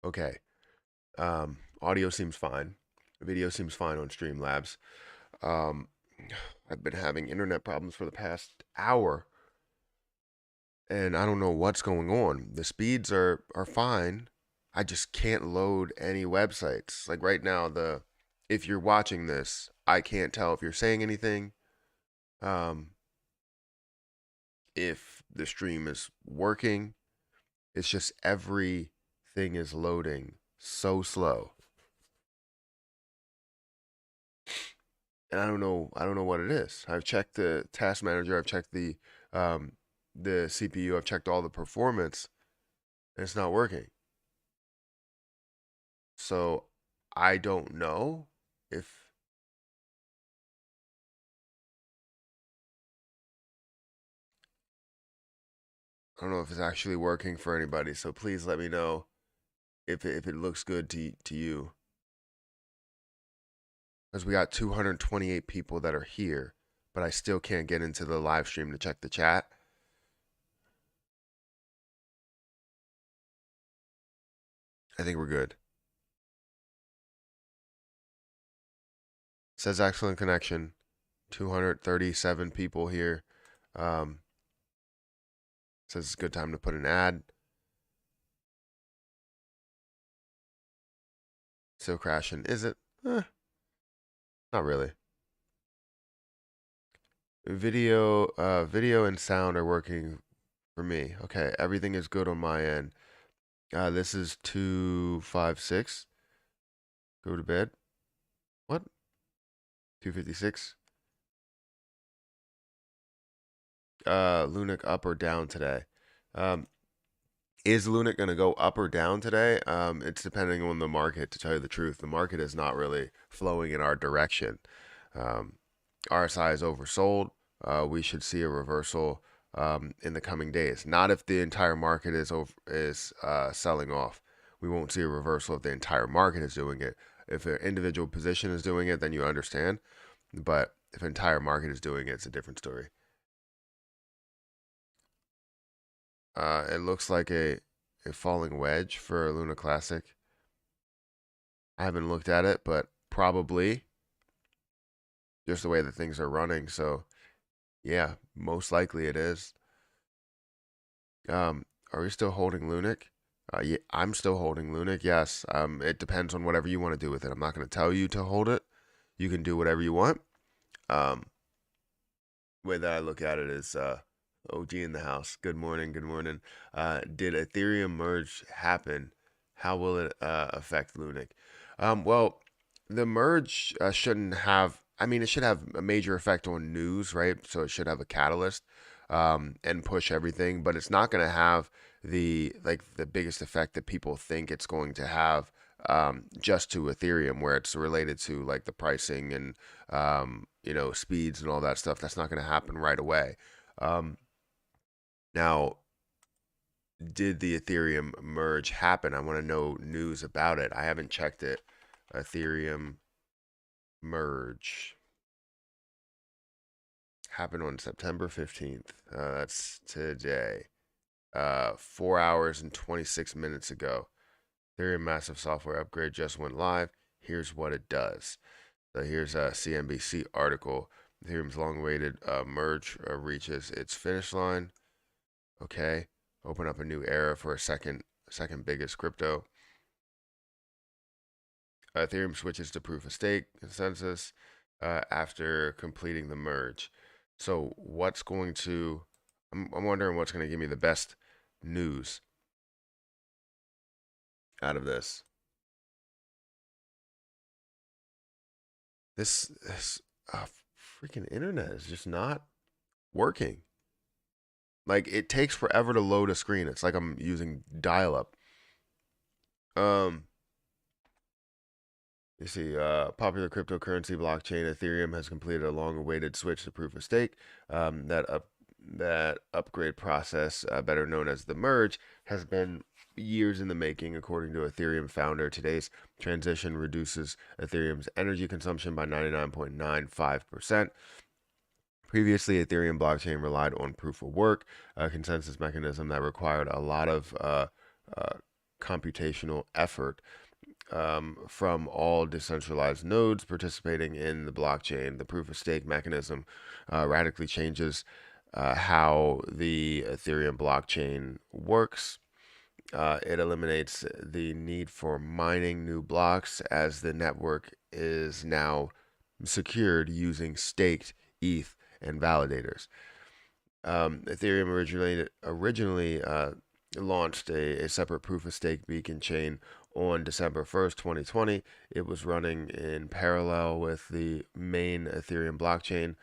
Okay. Audio seems fine. Video seems fine on Streamlabs. Um, I've been having internet problems for the past hour, and I don't know what's going on. The speeds are fine. I just can't load any websites. Like right now, the if you're watching this, I can't tell if you're saying anything. Um, if the stream is working, it's just everything is loading so slow. And I don't know what it is. I've checked the task manager, I've checked um the CPU, I've checked all the performance, and it's not working. So I don't know if I don't know if it's actually working for anybody. So please let me know if it looks good to you. Because we got 228 people that are here, but I still can't get into the live stream to check the chat. I think we're good. It says excellent connection. 237 people here. Says it's a good time to put an ad. Still crashing. Is it? Not really. Video and sound are working for me. Okay, everything is good on my end. This is 256. Go to bed. What? 256. Lunic up or down today? Um, is Lunic gonna go up or down today? It's depending on the market. To tell you the truth, the market is not really flowing in our direction. Um, RSI is oversold. We should see a reversal in the coming days. Not if the entire market is selling off. We won't see a reversal if the entire market is doing it. If an individual position is doing it, then you understand. But if an entire market is doing it, it's a different story. It looks like a falling wedge for a Luna Classic. I haven't looked at it, but probably just the way that things are running. So yeah, most likely it is. Are we still holding Lunic? Yeah, I'm still holding Lunic. Yes. It depends on whatever you want to do with it. I'm not going to tell you to hold it. You can do whatever you want. Um, way that I look at it is OG in the house. Good morning. Good morning. Did Ethereum merge happen? How will it affect Lunic? Well, the merge shouldn't have. I mean, it should have a major effect on news, right? So it should have a catalyst and push everything, but it's not going to have the biggest effect that people think it's going to have just to Ethereum, where it's related to like the pricing and speeds and all that stuff. That's not going to happen right away. Um, Now, did the Ethereum merge happen? I want to know news about it. I haven't checked it. Ethereum merge happened on September 15th. That's today. 4 hours and 26 minutes ago. Ethereum massive software upgrade just went live. Here's what it does. So here's a CNBC article. Ethereum's long-awaited merge reaches its finish line. Okay, open up a new era for a second biggest crypto. Ethereum switches to proof of stake consensus after completing the merge. So what's going to? I'm wondering what's going to give me the best news out of this. This freaking internet is just not working. Like it takes forever to load a screen. It's like I'm using dial-up. Um, You see, popular cryptocurrency blockchain Ethereum has completed a long-awaited switch to proof of stake. That upgrade process, better known as the merge, has been years in the making, according to Ethereum founder. Today's transition reduces Ethereum's energy consumption by 99.95%. Previously, Ethereum blockchain relied on proof of work, a consensus mechanism that required a lot of computational effort from all decentralized nodes participating in the blockchain. The proof of stake mechanism radically changes how the Ethereum blockchain works. It eliminates the need for mining new blocks as the network is now secured using staked ETH and validators. Ethereum originally launched a separate proof of stake beacon chain on December 1st, 2020. It was running in parallel with the main Ethereum blockchain.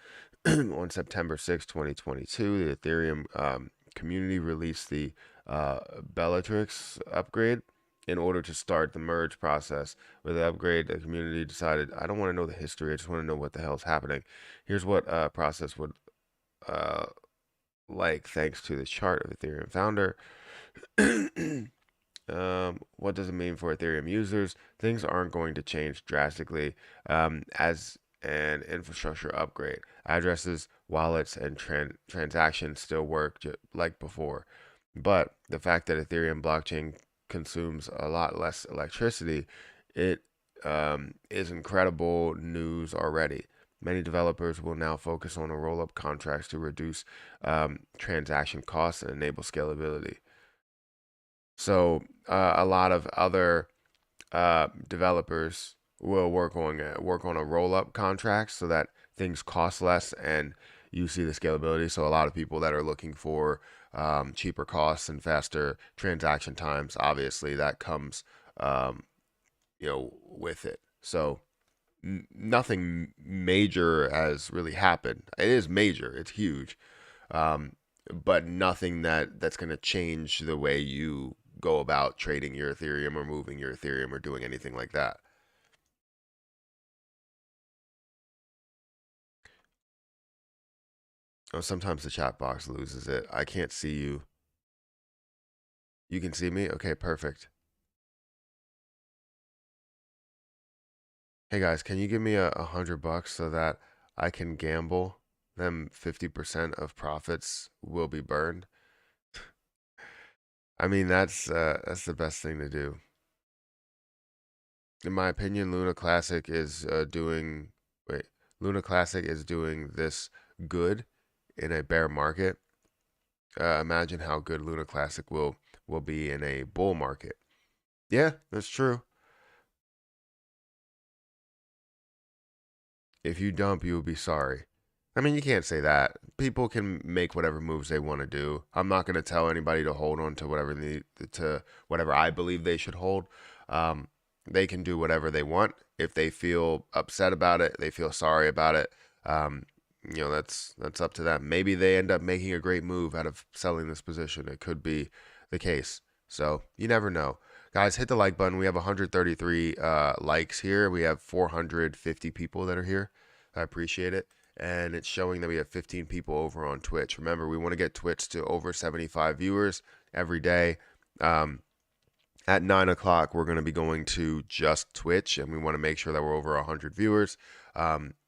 On September 6th, 2022, the Ethereum community released the Bellatrix upgrade in order to start the merge process. With the upgrade, the community decided, I don't want to know the history, I just want to know what the hell is happening. Here's what process would like, thanks to the chart of Ethereum founder. What does it mean for Ethereum users? Things aren't going to change drastically as an infrastructure upgrade. Addresses, wallets, and transactions still work like before. But the fact that Ethereum blockchain consumes a lot less electricity, it is incredible news already. Many developers will now focus on roll-up contracts to reduce transaction costs and enable scalability. So a lot of other developers will work on a roll-up contract so that things cost less and you see the scalability. So a lot of people that are looking for cheaper costs and faster transaction times, obviously that comes with it. So nothing major has really happened. It is major, it's huge, but nothing that's going to change the way you go about trading your Ethereum or moving your Ethereum or doing anything like that. Oh, sometimes the chat box loses it. I can't see you. You can see me? Okay, perfect. Hey guys, can you give me $100 so that I can gamble? Them 50% of profits will be burned. I mean, that's the best thing to do. In my opinion, Luna Classic is doing. Wait, Luna Classic is doing this good in a bear market. Imagine how good Luna Classic will be in a bull market. Yeah, that's true. If you dump, you will be sorry. I mean, you can't say that. People can make whatever moves they want to do. I'm not going to tell anybody to hold on to whatever I believe they should hold. They can do whatever they want. If they feel upset about it, they feel sorry about it. That's up to them. Maybe they end up making a great move out of selling this position. It could be the case. So you never know. Guys, hit the like button. We have 133 likes here. We have 450 people that are here. I appreciate it. And it's showing that we have 15 people over on Twitch. Remember, we want to get Twitch to over 75 viewers every day. At 9 o'clock, we're going to be going to just Twitch, and we want to make sure that we're over 100 viewers.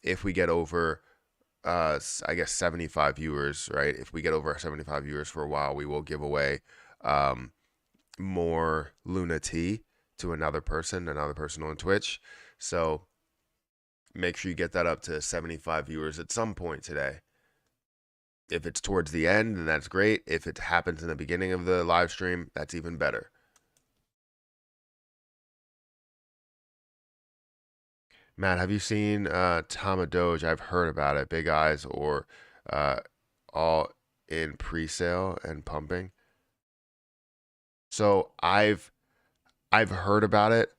If we get over, I guess, 75 viewers, right? If we get over 75 viewers for a while, we will give away more Luna T to another person on Twitch. So make sure you get that up to 75 viewers at some point today. If it's towards the end, then that's great. If it happens in the beginning of the live stream, that's even better. Matt, have you seen Tama Doge? I've heard about it. Big Eyes or all in pre-sale and pumping. So I've heard about it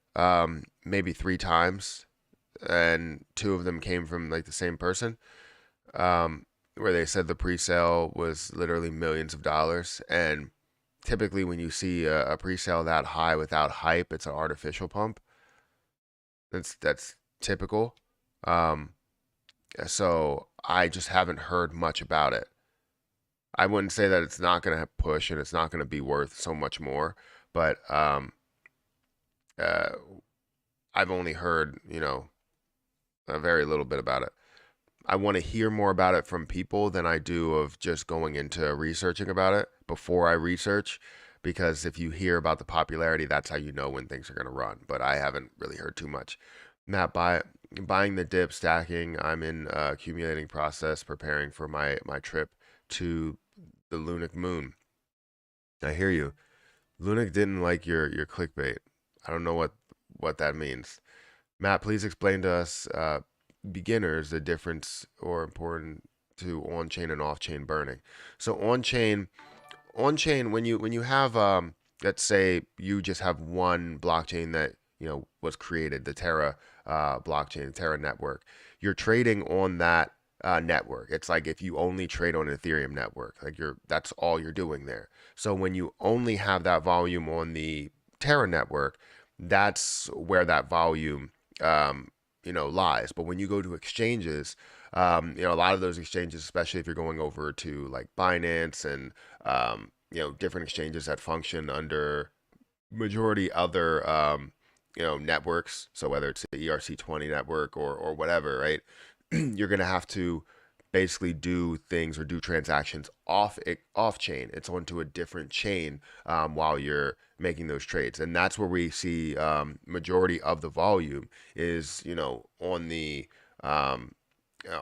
maybe 3 times, and 2 of them came from like the same person, where they said the pre-sale was literally millions of dollars. And typically, when you see a pre-sale that high without hype, it's an artificial pump. That's typical. Um, so I just haven't heard much about it. I wouldn't say that it's not going to push and it's not going to be worth so much more, but uh, I've only heard, a very little bit about it. I want to hear more about it from people than I do of just going into researching about it before I research, because if you hear about the popularity, that's how you know when things are going to run. But I haven't really heard too much. Matt, buying the dip, stacking. I'm in accumulating process, preparing for my trip to the Lunic Moon. I hear you. Lunic didn't like your clickbait. I don't know what that means. Matt, please explain to us beginners the difference or important to on-chain and off-chain burning. So on-chain when you have let's say you just have one blockchain that was created, the Terra blockchain, Terra network. You're trading on that network. It's like if you only trade on an Ethereum network, like that's all you're doing there. So when you only have that volume on the Terra network, that's where that volume lies. But when you go to exchanges, a lot of those exchanges, especially if you're going over to like Binance and different exchanges that function under majority other networks. So whether it's the ERC20 network or whatever, right? You're gonna have to basically do things or do transactions off chain. It's onto a different chain while you're making those trades, and that's where we see majority of the volume is on the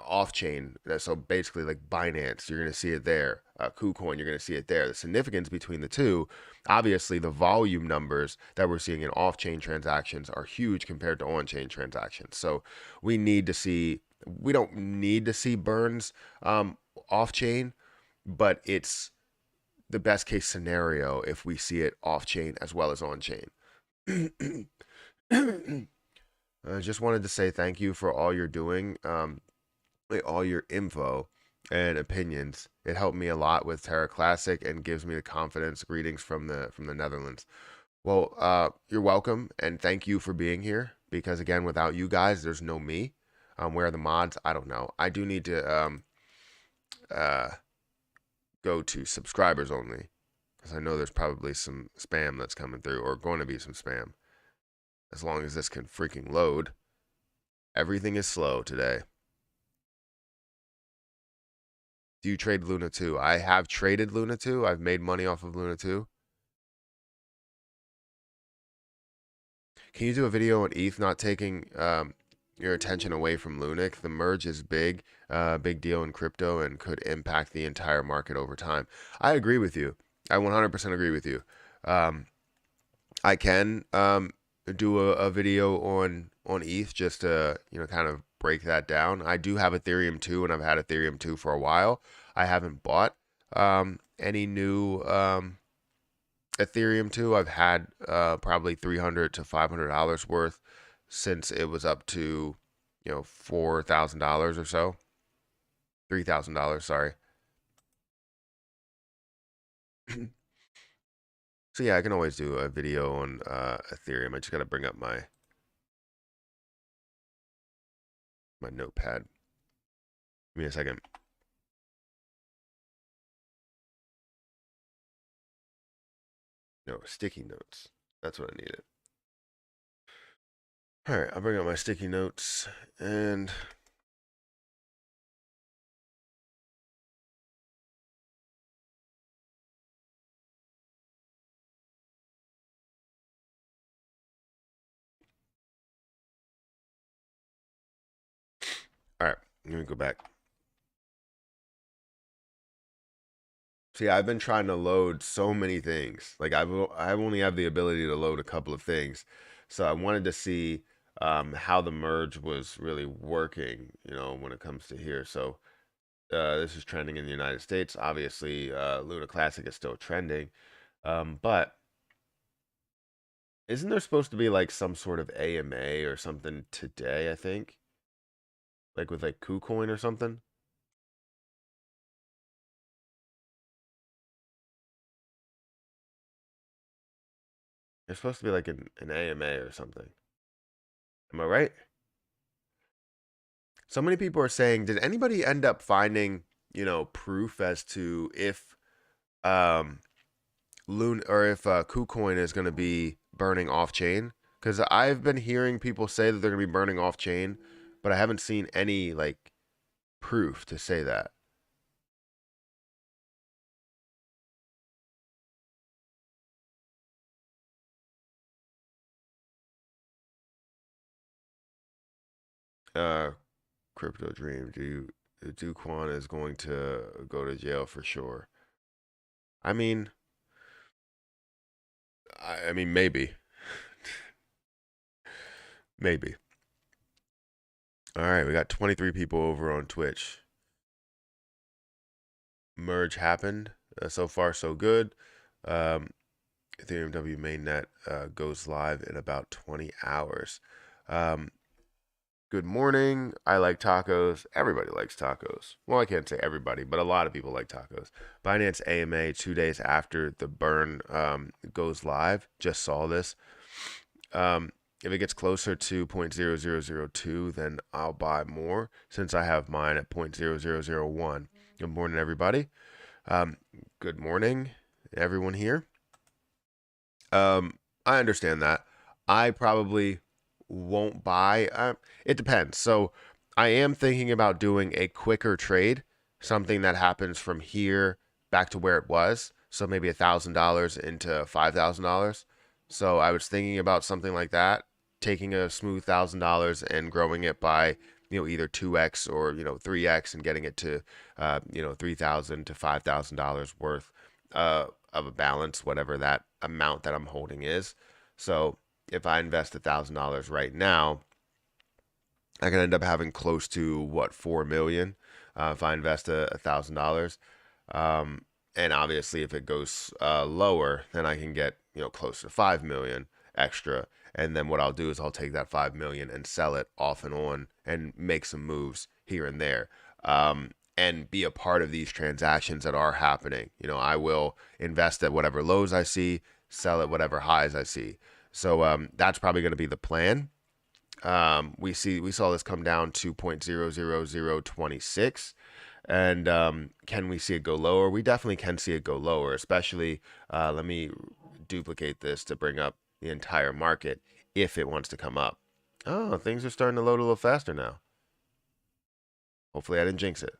off chain. So basically, like Binance, you're going to see it there. KuCoin, you're going to see it there. The significance between the two, obviously, the volume numbers that we're seeing in off chain transactions are huge compared to on chain transactions. So we don't need to see burns off chain, but it's the best case scenario if we see it off chain as well as on chain. I just wanted to say thank you for all you're doing. All your info and opinions. It helped me a lot with Terra Classic and gives me the confidence. Greetings from the Netherlands. Well, you're welcome and thank you for being here. Because again, without you guys, there's no me. Where are the mods? I don't know. I do need to go to subscribers only because I know there's probably some spam that's coming through or going to be some spam. As long as this can freaking load. Everything is slow today. Do you trade Luna 2? I have traded Luna 2. I've made money off of Luna 2. Can you do a video on ETH not taking your attention away from Lunic? The merge is big deal in crypto and could impact the entire market over time. I agree with you. I 100% agree with you. I can do a video on ETH just to kind of break that down. I do have Ethereum 2 and I've had Ethereum 2 for a while. I haven't bought any new Ethereum 2. I've had probably $300 to $500 worth since it was up to $4,000 or so. $3,000, sorry. So yeah, I can always do a video on Ethereum. I just gotta bring up my notepad. Give me a second. No, sticky notes. That's what I needed. All right, I'll bring up my sticky notes and all right, let me go back. See, I've been trying to load so many things. Like I only have the ability to load a couple of things, so I wanted to see how the merge was really working. When it comes to here. So this is trending in the United States. Obviously, Luna Classic is still trending, but isn't there supposed to be like some sort of AMA or something today? I think, like with like KuCoin or something. There's supposed to be like an AMA or something. Am I right? So many people are saying, did anybody end up finding, proof as to if um Loon or if KuCoin is going to be burning off chain? Because I've been hearing people say that they're going to be burning off chain, but I haven't seen any like proof to say that. Uh, Crypto Dream. Do Quan is going to go to jail for sure? I mean, I mean maybe, maybe. All right, we got 23 people over on Twitch. Merge happened. So far, so good. Um, Ethereum W mainnet goes live in about 20 hours. Um, Good morning. I like tacos. Everybody likes tacos. Well, I can't say everybody, but a lot of people like tacos. Binance AMA 2 days after the burn goes live. Just saw this. If it gets closer to 0.0002, then I'll buy more since I have mine at 0.0001. Good morning, everybody. Good morning, everyone here. I understand that. I probably won't buy. It depends. So I am thinking about doing a quicker trade, something that happens from here back to where it was. So maybe $1,000 into $5,000. So I was thinking about something like that, taking a smooth $1,000 and growing it by either 2x or 3x and getting it to $3,000 to $5,000 worth of a balance, whatever that amount that I'm holding is. So if I invest $1,000 right now, I can end up having close to what, 4 million if I invest $1,000. And obviously, if it goes lower, then I can get close to 5 million extra. And then what I'll do is I'll take that 5 million and sell it off and on and make some moves here and there. And be a part of these transactions that are happening. I will invest at whatever lows I see, sell at whatever highs I see. So that's probably going to be the plan. We saw this come down to 0.00026. And can we see it go lower? We definitely can see it go lower, especially let me duplicate this to bring up the entire market if it wants to come up. Oh, things are starting to load a little faster now. Hopefully I didn't jinx it.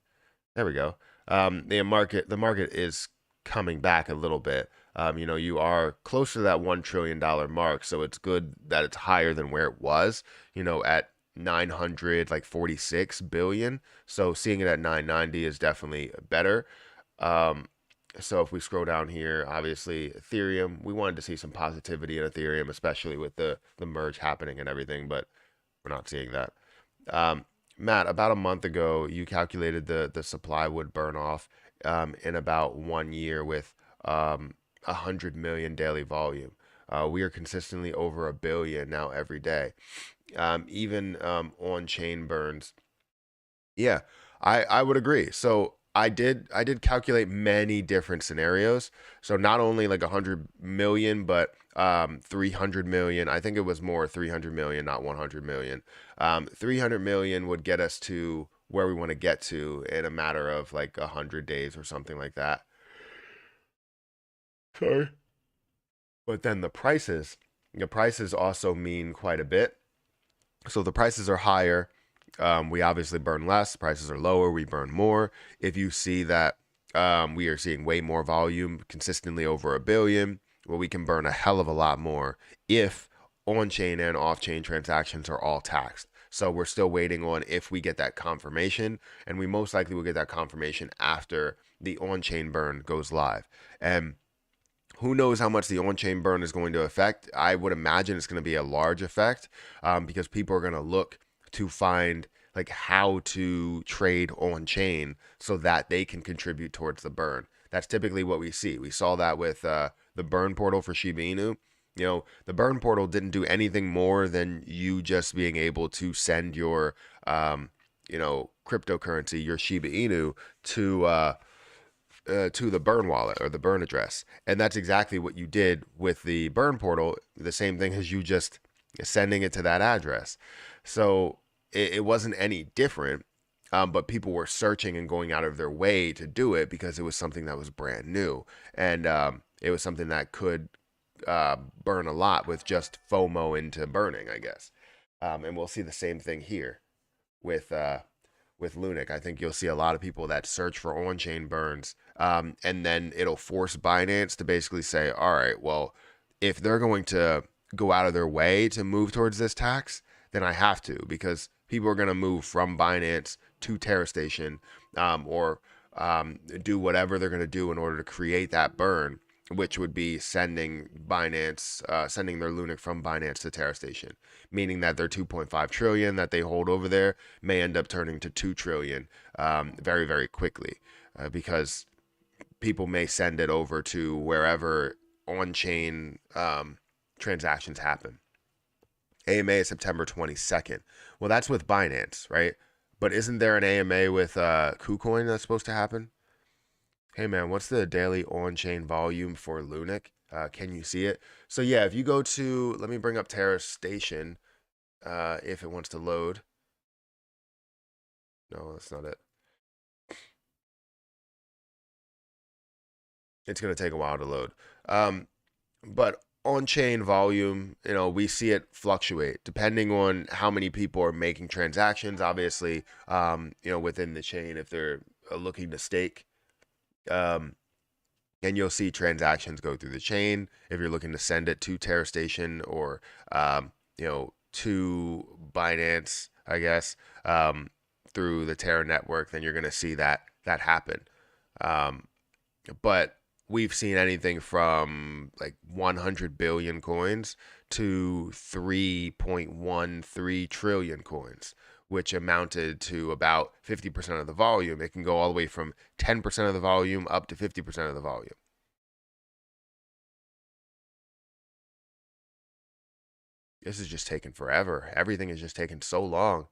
There we go. The market is coming back a little bit. You are close to that $1 trillion mark, so it's good that it's higher than where it was, at 946 billion. So seeing it at 990 is definitely better. So if we scroll down here, obviously Ethereum, we wanted to see some positivity in Ethereum, especially with the merge happening and everything, but we're not seeing that. Matt, about a month ago, you calculated the supply would burn off in about 1 year with 100 million daily volume. We are consistently over a billion now every day. Even on-chain burns. Yeah, I would agree. So I did calculate many different scenarios. So not only like 100 million, but 300 million. I think it was more 300 million, not 100 million. 300 million would get us to where we want to get to in a matter of like 100 days or something like that. Sorry. But then the prices also mean quite a bit. So the prices are higher. We obviously burn less. Prices are lower. We burn more. If you see that we are seeing way more volume consistently over a billion, well, we can burn a hell of a lot more if on-chain and off-chain transactions are all taxed. So we're still waiting on if we get that confirmation, and we most likely will get that confirmation after the on-chain burn goes live. And who knows how much the on-chain burn is going to affect? I would imagine it's going to be a large effect because people are going to look to find like how to trade on chain so that they can contribute towards the burn. That's typically what we see. We saw that with the burn portal for Shiba Inu. The burn portal didn't do anything more than you just being able to send your, cryptocurrency, your Shiba Inu, to the burn wallet or the burn address. And that's exactly what you did with the burn portal. The same thing as you just sending it to that address. So it wasn't any different, but people were searching and going out of their way to do it because it was something that was brand new. And it was something that could burn a lot with just FOMO into burning, I guess. And we'll see the same thing here with Lunic. I think you'll see a lot of people that search for on-chain burns, and then it'll force Binance to basically say, all right, well, if they're going to go out of their way to move towards this tax, then I have to, because People are going to move from Binance to TerraStation, or do whatever they're going to do in order to create that burn, which would be sending sending their Lunic from Binance to TerraStation, meaning that their 2.5 trillion that they hold over there may end up turning to 2 trillion very, very quickly, because people may send it over to wherever on-chain transactions happen. AMA is September 22nd. Well, that's with Binance, right? But isn't there an AMA with KuCoin that's supposed to happen? Hey man, what's the daily on-chain volume for Lunic? Can you see it? So yeah, if you go to, let me bring up TerraStation, if it wants to load. No, that's not it. It's going to take a while to load. But on-chain volume, we see it fluctuate depending on how many people are making transactions. Obviously, within the chain, if they're looking to stake, and you'll see transactions go through the chain. If you're looking to send it to TerraStation or to Binance, I guess, through the Terra network, then you're going to see that happen. But we've seen anything from like 100 billion coins to 3.13 trillion coins, which amounted to about 50% of the volume. It can go all the way from 10% of the volume up to 50% of the volume. This is just taking forever. Everything is just taking so long.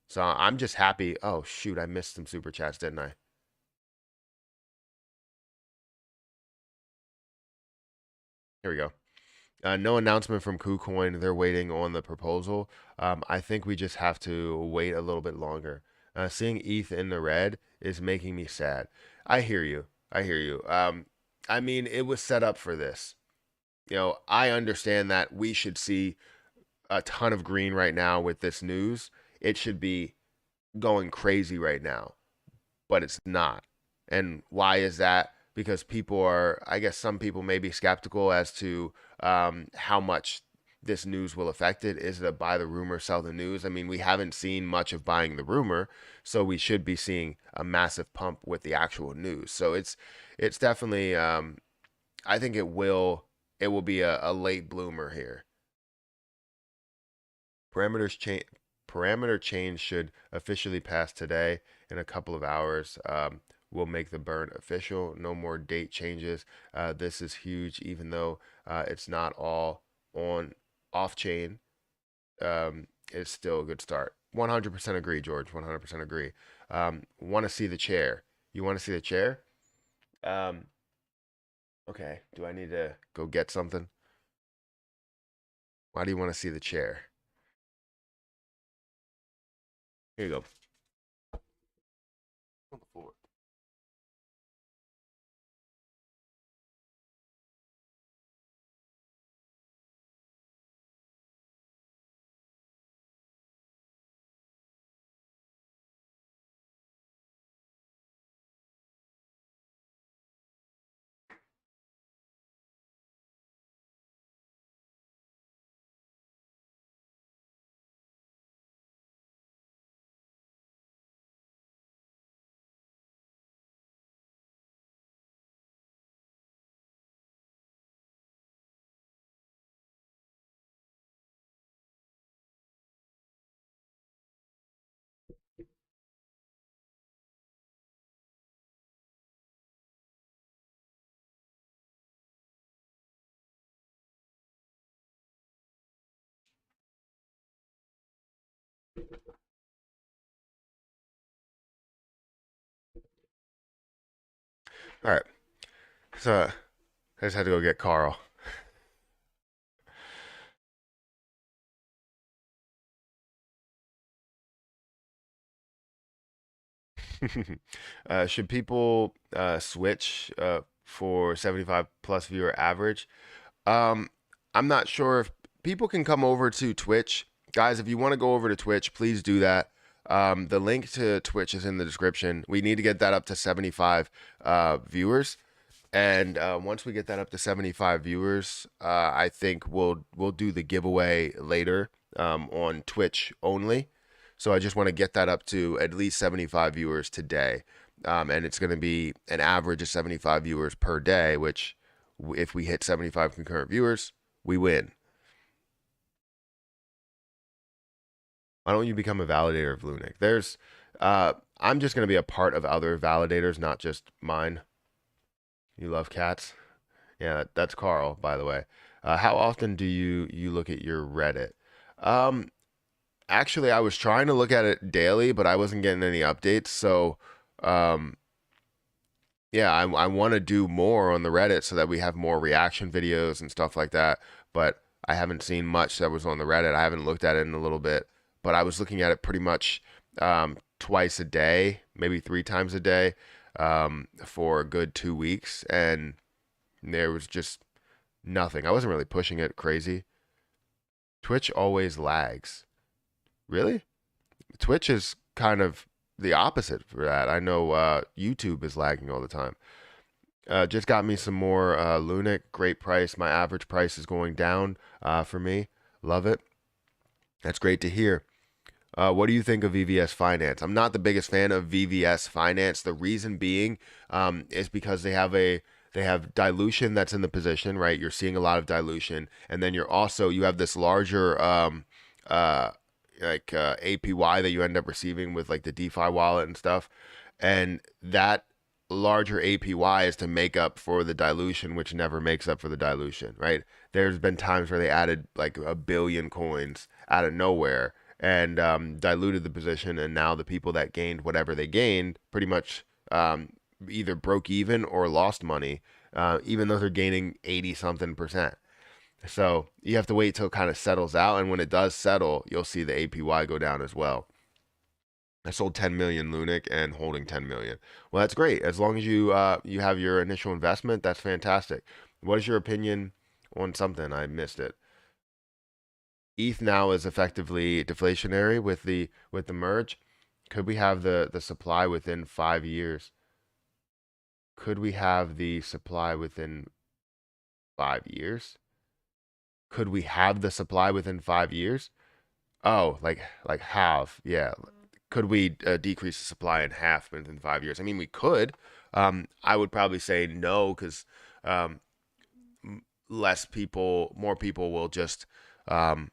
So I'm just happy. Oh, shoot. I missed some super chats, didn't I? Here we go. No announcement from KuCoin. They're waiting on the proposal. I think we just have to wait a little bit longer. Seeing ETH in the red is making me sad. I hear you. I hear you. I mean, it was set up for this. I understand that we should see a ton of green right now with this news. It should be going crazy right now, but it's not. And why is that? Because people are, I guess some people may be skeptical as to how much this news will affect it. Is it a buy the rumor, sell the news? I mean, we haven't seen much of buying the rumor, so we should be seeing a massive pump with the actual news. So it's definitely, I think it will be a late bloomer here. Parameters change. Parameter change should officially pass today. In a couple of hours, we'll make the burn official. No more date changes. This is huge, even though it's not all on off chain. It's still a good start. 100% agree, George. 100% agree. Want to see the chair? You want to see the chair? Um, okay. Do I need to go get something? Why do you want to see the chair? Here you go. On the floor. All right. So I just had to go get Carl. Should people switch for 75 plus viewer average? Um, I'm not sure if people can come over to Twitch. Guys, if you want to go over to Twitch, please do that. The link to Twitch is in the description. We need to get that up to 75 viewers. And once we get that up to 75 viewers, I think we'll do the giveaway later on Twitch only. So I just want to get that up to at least 75 viewers today. And it's going to be an average of 75 viewers per day, which if we hit 75 concurrent viewers, we win. Why don't you become a validator of Lunic? I'm just going to be a part of other validators, not just mine. You love cats? Yeah, that's Carl, by the way. How often do you look at your Reddit? Um, Actually, I was trying to look at it daily, but I wasn't getting any updates. So, um, yeah, I want to do more on the Reddit so that we have more reaction videos and stuff like that. But I haven't seen much that was on the Reddit. I haven't looked at it in a little bit, but I was looking at it pretty much twice a day, maybe three times a day, for a good 2 weeks, and there was just nothing. I wasn't really pushing it crazy. Twitch always lags. Really? Twitch is kind of the opposite for that. I know YouTube is lagging all the time. Just got me some more Lunic. Great price. My average price is going down for me. Love it. That's great to hear. What do you think of VVS Finance? I'm not the biggest fan of VVS Finance. The reason being is because they have dilution that's in the position, right? You're seeing a lot of dilution, and then you have this larger uh, APY that you end up receiving with like the DeFi wallet and stuff, and that larger APY is to make up for the dilution, which never makes up for the dilution, right? There's been times where they added like a billion coins out of nowhere and diluted the position, and now the people that gained whatever they gained pretty much either broke even or lost money, even though they're gaining 80 something percent. So you have to wait till it kind of settles out, and when it does settle, you'll see the APY go down as well. I sold 10 million Lunic and holding 10 million. Well, that's great. As long as you have your initial investment, that's fantastic. What is your opinion on something? I missed it. ETH now is effectively deflationary with the merge. Could we have the supply within 5 years? Could we have the supply within 5 years? Could we have the supply within 5 years? Oh, like half. Yeah. Could we decrease the supply in half within 5 years? I mean, we could. I would probably say no because um, more people will just um,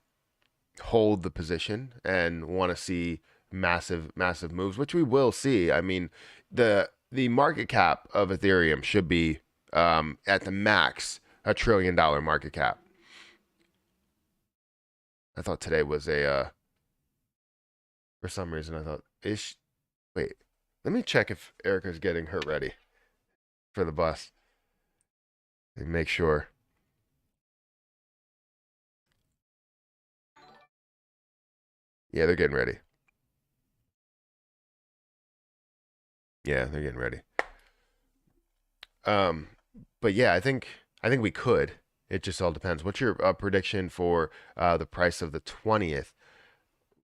hold the position and want to see massive moves, which we will see. I mean, the market cap of Ethereum should be at the max $1 trillion market cap. I thought today was a for some reason I thought ish. Wait, let me check if Erica's getting her ready for the bus and make sure. Yeah, they're getting ready. Yeah, they're getting ready. Um, but yeah, I think we could. It just all depends. What's your prediction for the price of the 20th?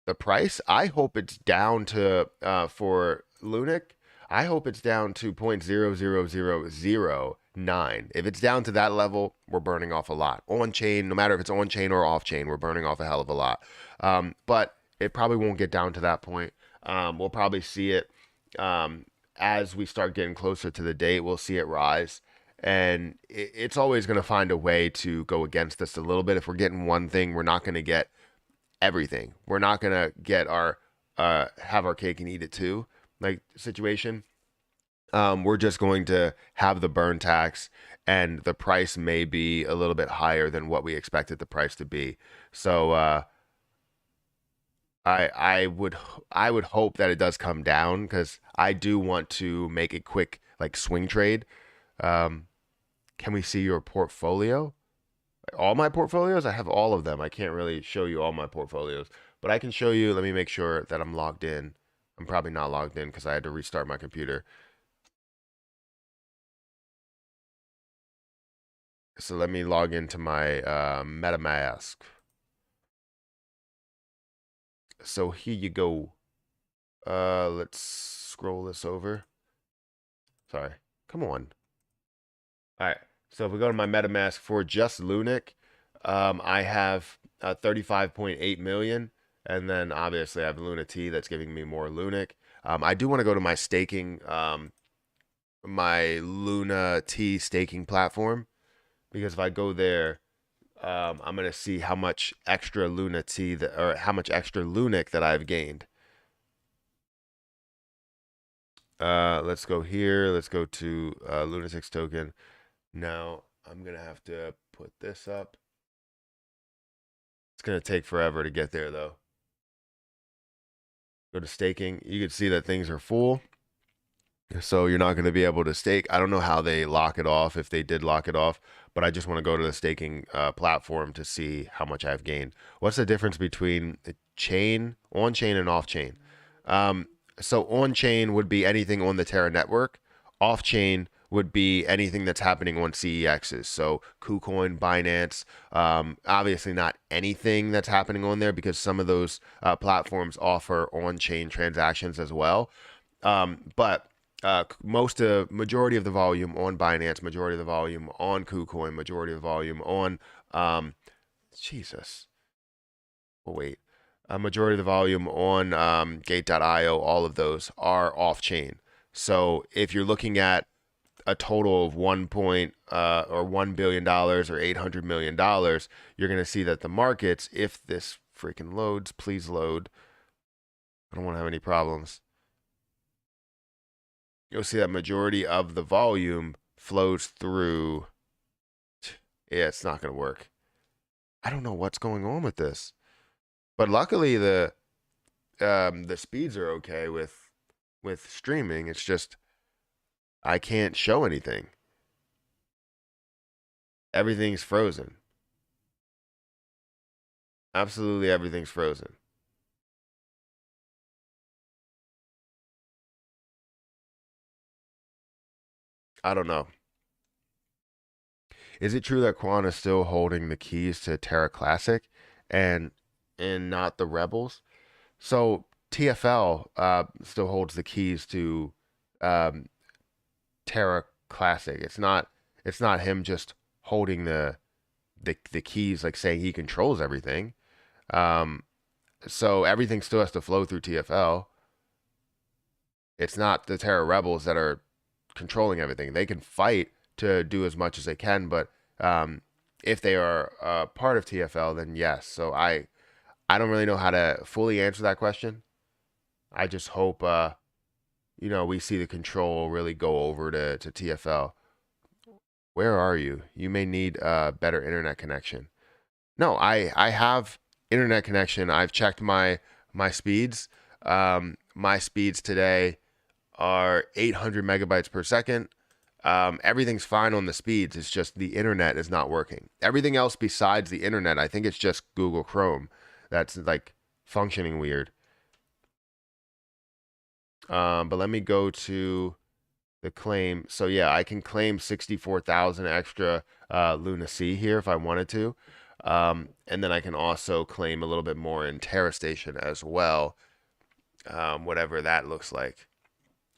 The price? I hope it's down to for Lunic. I hope it's down to 0.00009. If it's down to that level, we're burning off a lot. On chain, no matter if it's on chain or off chain, we're burning off a hell of a lot. But it probably won't get down to that point. We'll probably see it as we start getting closer to the date. We'll see it rise. And it's always going to find a way to go against us a little bit. If we're getting one thing, we're not going to get everything. We're not gonna get our have our cake and eat it too, like situation. We're just going to have the burn tax, and the price may be a little bit higher than what we expected the price to be. So I would hope that it does come down because I do want to make a quick like swing trade. Um, can we see your portfolio? All my portfolios? I have all of them. I can't really show you all my portfolios, but I can show you. Let me make sure that I'm logged in. I'm probably not logged in because I had to restart my computer. So let me log into my MetaMask. So here you go. Let's scroll this over. Sorry. Come on. All right. So if we go to my MetaMask for just Lunic, I have 35.8 million. And then obviously I have Luna T that's giving me more Lunic. I do want to go to my staking, my Luna T staking platform, because if I go there, I'm gonna see how much extra Luna T that, or how much extra Lunic that I've gained. Let's go here. Let's go to Lunatics token. Now I'm gonna have to put this up. It's gonna take forever to get there though. Go to staking. You can see that things are full. So you're not going to be able to stake. I don't know how they lock it off, if they did lock it off, but I just want to go to the staking platform to see how much I've gained. What's the difference between the chain, on chain, and off chain? So on chain would be anything on the Terra network. Off chain would be anything that's happening on CEXs. So KuCoin, Binance, obviously not anything that's happening on there, because some of those platforms offer on chain transactions as well. But majority of the volume on Binance, majority of the volume on KuCoin, majority of the volume on Jesus. Oh wait, majority of the volume on Gate.io. All of those are off chain. So if you're looking at a total of $1 billion or $800 million, you're going to see that the markets, if this freaking loads, please load. I don't want to have any problems. You'll see that majority of the volume flows through. Yeah, it's not going to work. I don't know what's going on with this, but luckily the speeds are okay with streaming. It's just I can't show anything. Everything's frozen. Absolutely everything's frozen. I don't know. Is it true that Quan is still holding the keys to Terra Classic and not the Rebels? So TFL still holds the keys to um, Terra Classic. It's not him just holding the keys, like saying he controls everything. Um, so everything still has to flow through TFL. It's not the Terra Rebels that are controlling everything. They can fight to do as much as they can, but if they are part of TFL, then yes. So I don't really know how to fully answer that question. I just hope we see the control really go over to TFL. Where are you? You may need a better internet connection. No, I have internet connection. I've checked my speeds. My speeds today are 800 megabytes per second. Everything's fine on the speeds. It's just the internet is not working. Everything else besides the internet, I think it's just Google Chrome that's like functioning weird. But let me go to the claim. So yeah, I can claim 64,000 extra Luna C here if I wanted to. And then I can also claim a little bit more in Terra Station as well, whatever that looks like.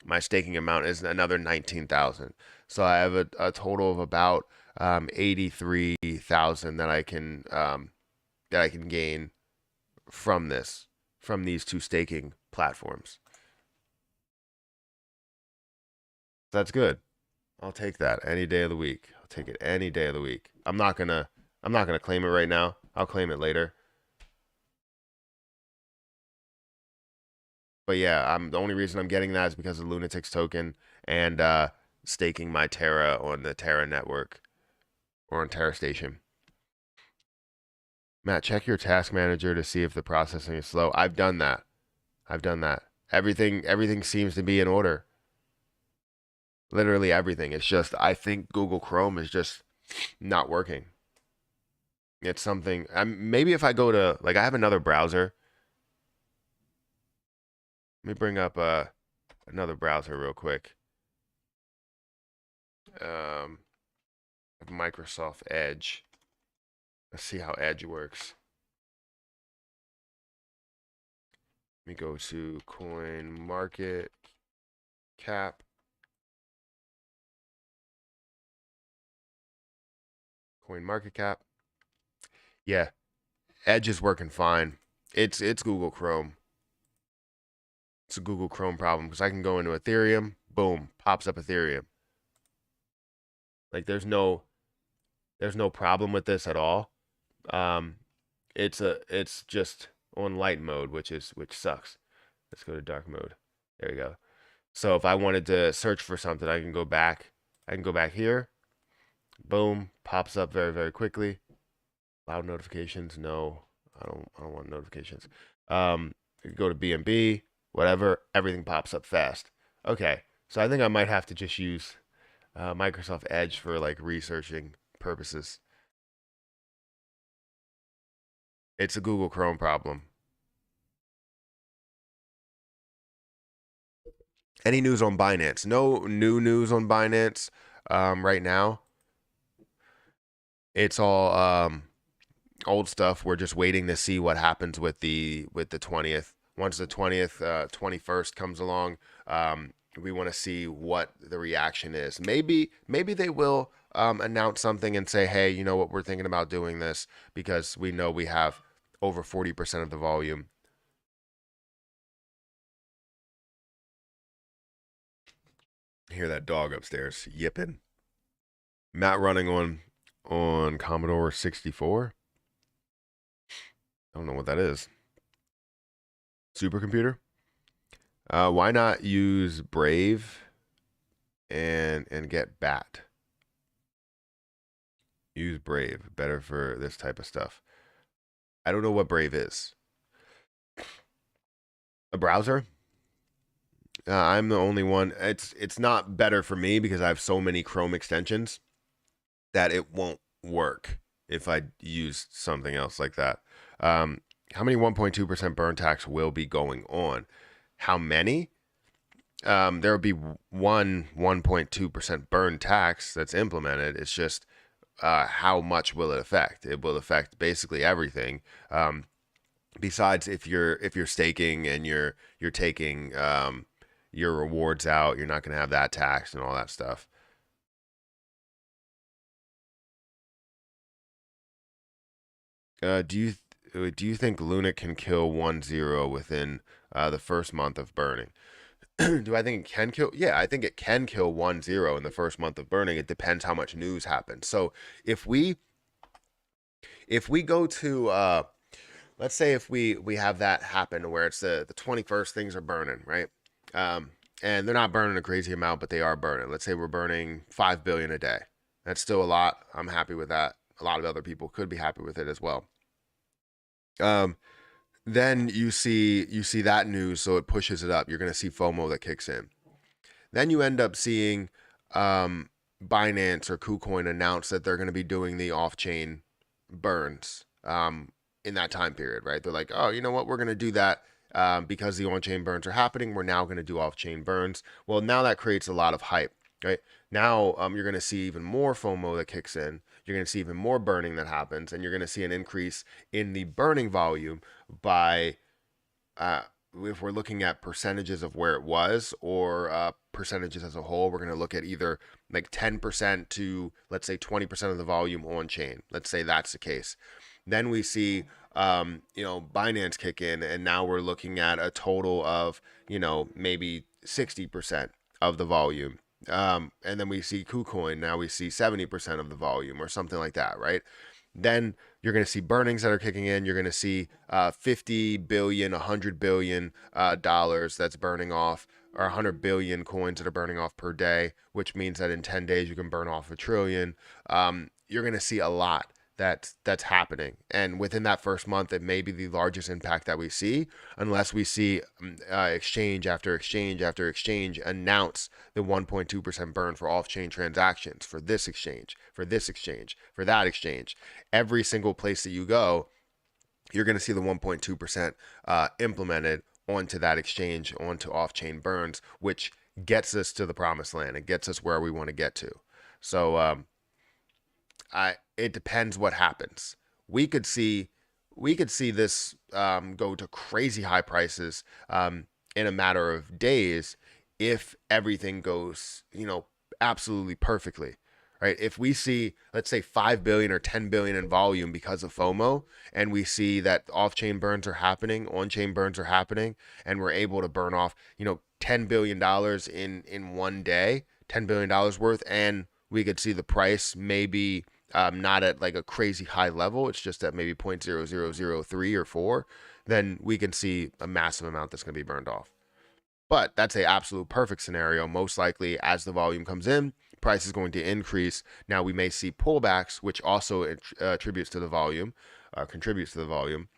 My staking amount is another 19,000. So I have a total of about 83,000 that I can gain from these two staking platforms. That's good. I'll take that any day of the week. I'll take it any day of the week. I'm not gonna claim it right now. I'll claim it later. But yeah, the only reason I'm getting that is because of Lunatics token and staking my Terra on the Terra network or on Terra Station. Matt, check your task manager to see if the processing is slow. I've done that. I've done that. Everything seems to be in order. Literally everything. It's just I think Google Chrome is just not working. It's something. Maybe if I go to, like, I have another browser. Let me bring up another browser real quick. Microsoft Edge. Let's see how Edge works. Let me go to Coin Market Cap. Coin Market Cap. Yeah, Edge is working fine. It's Google Chrome. It's a Google Chrome problem because I can go into Ethereum, boom, pops up Ethereum. Like there's no problem with this at all. Um, it's just on light mode, which sucks. Let's go to dark mode. There you go. So if I wanted to search for something, I can go back. I can go back here. Boom, pops up very, very quickly. Loud notifications, no. I don't want notifications. You go to BNB, whatever, everything pops up fast. Okay, so I think I might have to just use Microsoft Edge for like researching purposes. It's a Google Chrome problem. Any news on Binance? No new news on Binance right now. It's all old stuff. We're just waiting to see what happens with the 20th. Once the 20th, 21st comes along, we want to see what the reaction is. Maybe they will announce something and say, hey, you know what, we're thinking about doing this because we know we have over 40% of the volume. Hear that dog upstairs yipping. Matt running on Commodore 64. I don't know what that is. Supercomputer. Why not use Brave and get Bat? Use Brave. Better for this type of stuff. I don't know what Brave is. A browser? I'm the only one. It's not better for me because I have so many Chrome extensions that it won't work if I use something else like that. How many 1.2% burn tax will be going on? How many? There will be 1.2% burn tax that's implemented. It's just how much will it affect? It will affect basically everything. Besides, if you're staking and you're taking your rewards out, you're not going to have that tax and all that stuff. Do you think Luna can kill 1-0 within the first month of burning? Do I think it can kill? Yeah, I think it can kill 1-0 in the first month of burning. It depends how much news happens. So if we go to let's say if we have that happen where it's the 21st, things are burning, right? And they're not burning a crazy amount, but they are burning. Let's say we're burning 5 billion a day. That's still a lot. I'm happy with that. A lot of other people could be happy with it as well. Then you see that news, so it pushes it up. You're going to see FOMO that kicks in. Then you end up seeing Binance or KuCoin announce that they're going to be doing the off-chain burns in that time period, right? They're like, oh, you know what? We're going to do that because the on-chain burns are happening. We're now going to do off-chain burns. Well, now that creates a lot of hype, right? Now you're going to see even more FOMO that kicks in. You're going to see even more burning that happens, and you're going to see an increase in the burning volume by if we're looking at percentages of where it was or percentages as a whole, we're going to look at either like 10% to, let's say, 20% of the volume on chain. Let's say that's the case. Then we see, Binance kick in, and now we're looking at a total of, maybe 60% of the volume. And then we see KuCoin. Now we see 70% of the volume or something like that, right? Then you're going to see burnings that are kicking in. You're going to see 50 billion, 100 billion dollars that's burning off, or 100 billion coins that are burning off per day, which means that in 10 days you can burn off $1 trillion. You're going to see a lot that's happening, and within that first month, it may be the largest impact that we see, unless we see exchange after exchange after exchange announce the 1.2% burn for off-chain transactions for this exchange, for this exchange, for that exchange. Every single place that you go, you're going to see the 1.2% implemented onto that exchange, onto off-chain burns, which gets us to the promised land. It gets us where we want to get to. So it depends what happens. We could see this go to crazy high prices in a matter of days if everything goes, absolutely perfectly. right? If we see, let's say 5 billion or 10 billion in volume because of FOMO, and we see that off-chain burns are happening, on-chain burns are happening, and we're able to burn off, $10 billion in one day, $10 billion worth, and we could see the price maybe not at like a crazy high level, it's just at maybe 0.0003 or 4, then we can see a massive amount that's going to be burned off. But that's a absolute perfect scenario. Most likely, as the volume comes in, price is going to increase. Now we may see pullbacks, which also attributes to the volume, contributes to the volume.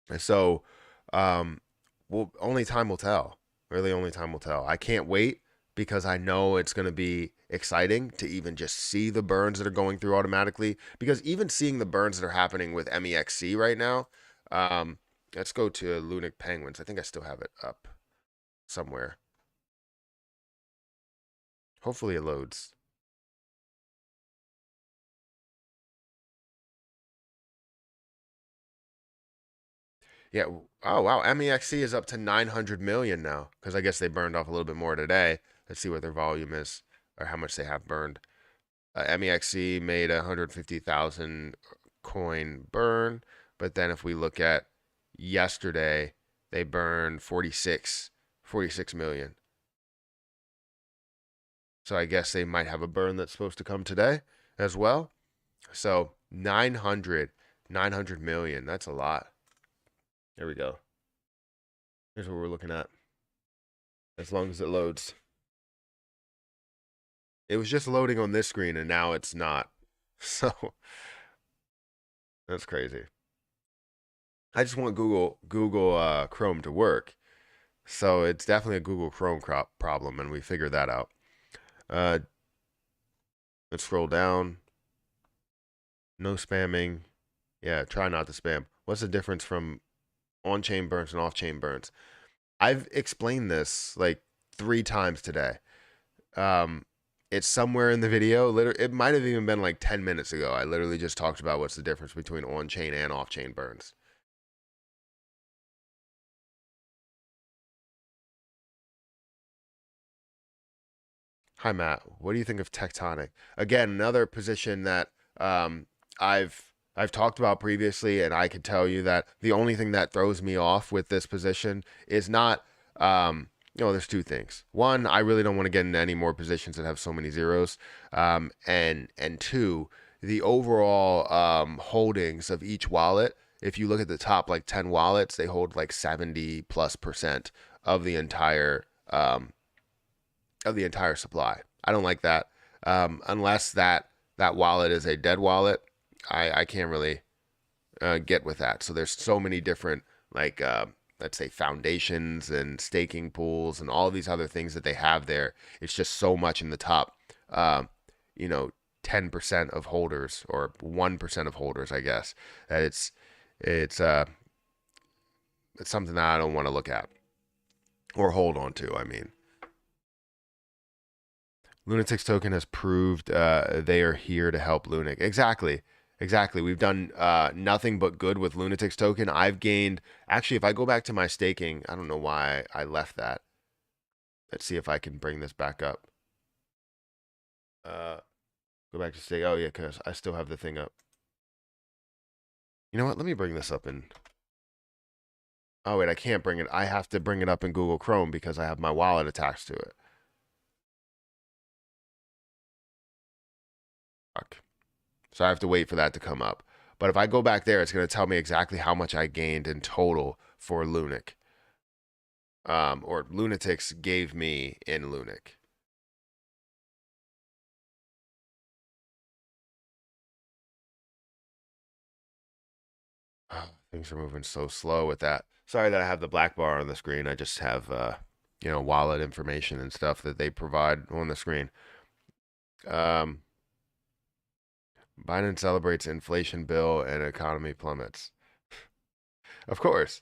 And so, well, only time will tell. Really, only time will tell. I can't wait because I know it's going to be exciting to even just see the burns that are going through automatically. Because even seeing the burns that are happening with MEXC right now, let's go to Lunic Penguins. I think I still have it up somewhere. Hopefully it loads. Yeah. Oh, wow. MEXC is up to 900 million now because I guess they burned off a little bit more today. Let's see what their volume is or how much they have burned. MEXC made 150,000 coin burn. But then if we look at yesterday, they burned 46 million. So I guess they might have a burn that's supposed to come today as well. So 900 million. That's a lot. There we go. Here's what we're looking at. As long as it loads. It was just loading on this screen and now it's not. So that's crazy. I just want Google Chrome to work. So it's definitely a Google Chrome problem, and we figured that out. Let's scroll down. No spamming. Yeah, try not to spam. What's the difference from on-chain burns and off-chain burns? I've explained this like 3 times today. It's somewhere in the video. It might have even been like 10 minutes ago. I literally just talked about what's the difference between on-chain and off-chain burns. Hi, Matt. What do you think of Tectonic? Again, another position that I've talked about previously, and I can tell you that the only thing that throws me off with this position is not there's 2 things. One, I really don't want to get into any more positions that have so many zeros. And 2, the overall holdings of each wallet. If you look at the top like 10 wallets, they hold like 70+% of the entire supply. I don't like that. Unless that wallet is a dead wallet, I can't really get with that. So there's so many different like let's say foundations and staking pools and all these other things that they have there. It's just so much in the top 10% of holders or 1% of holders, I guess, that it's something that I don't want to look at or hold on to, I mean. Lunatics token has proved they are here to help Lunic. Exactly. We've done nothing but good with Lunatics token. I've gained, actually, if I go back to my staking, I don't know why I left that. Let's see if I can bring this back up. Go back to stake. Oh, yeah, because I still have the thing up. You know what? Let me bring this up in. Oh, wait, I can't bring it. I have to bring it up in Google Chrome because I have my wallet attached to it. Fuck. So I have to wait for that to come up. But if I go back there, it's going to tell me exactly how much I gained in total for Lunic. Or Lunatics gave me in Lunic. Oh, things are moving so slow with that. Sorry that I have the black bar on the screen. I just have, wallet information and stuff that they provide on the screen. Um, Biden celebrates inflation bill and economy plummets. Of course.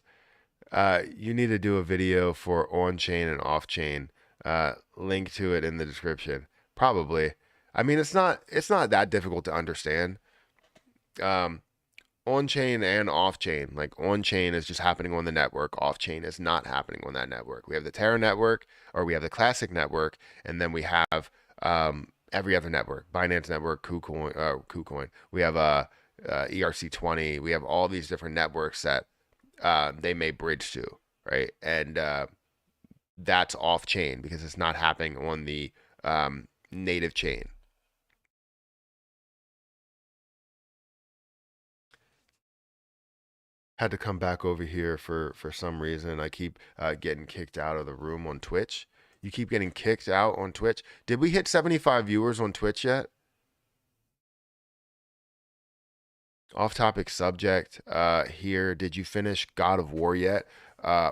You need to do a video for on-chain and off-chain. Link to it in the description. Probably. I mean, it's not that difficult to understand. On-chain and off-chain. Like on-chain is just happening on the network. Off-chain is not happening on that network. We have the Terra network, or we have the classic network, and then we have every other network, Binance network, KuCoin. We have ERC20. We have all these different networks that they may bridge to, right? And that's off chain because it's not happening on the native chain. Had to come back over here for some reason. I keep getting kicked out of the room on Twitch. You keep getting kicked out on Twitch. Did we hit 75 viewers on Twitch yet? Off topic subject here. Did you finish God of War yet? Uh,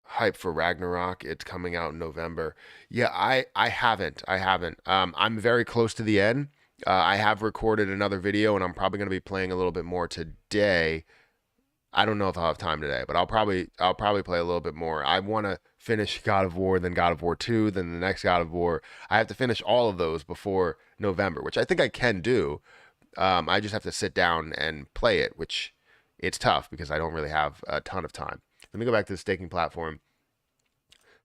Hype for Ragnarok. It's coming out in November. Yeah, I haven't. I'm very close to the end. I have recorded another video, and I'm probably going to be playing a little bit more today. I don't know if I'll have time today, but I'll probably play a little bit more. I want to finish God of War, then God of War 2, then the next God of War. I have to finish all of those before November, which I think I can do. I just have to sit down and play it, which it's tough because I don't really have a ton of time. Let me go back to the staking platform.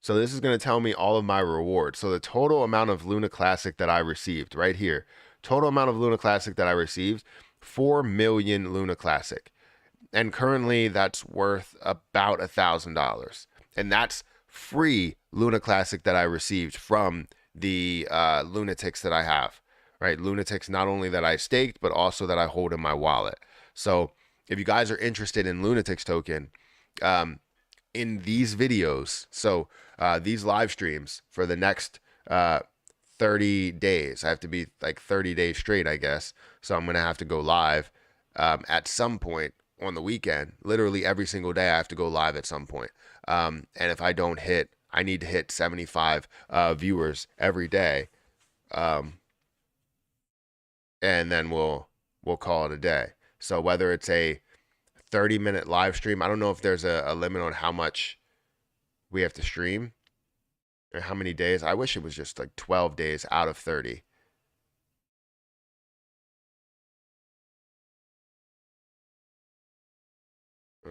So this is going to tell me all of my rewards. So the total amount of Luna Classic that I received right here, total amount of Luna Classic that I received, 4 million Luna Classic. And currently that's worth about $1,000. And that's free Luna Classic that I received from the lunatics that I have, right? Lunatics not only that I staked, but also that I hold in my wallet. So if you guys are interested in Lunatics token, in these videos, so these live streams for the next 30 days, I have to be like 30 days straight, I guess. So I'm going to have to go live at some point on the weekend. Literally every single day I have to go live at some point. And if I don't hit, I need to hit 75 viewers every day. And then we'll call it a day. So whether it's a 30-minute live stream, I don't know if there's a limit on how much we have to stream or how many days. I wish it was just like 12 days out of 30. Uh,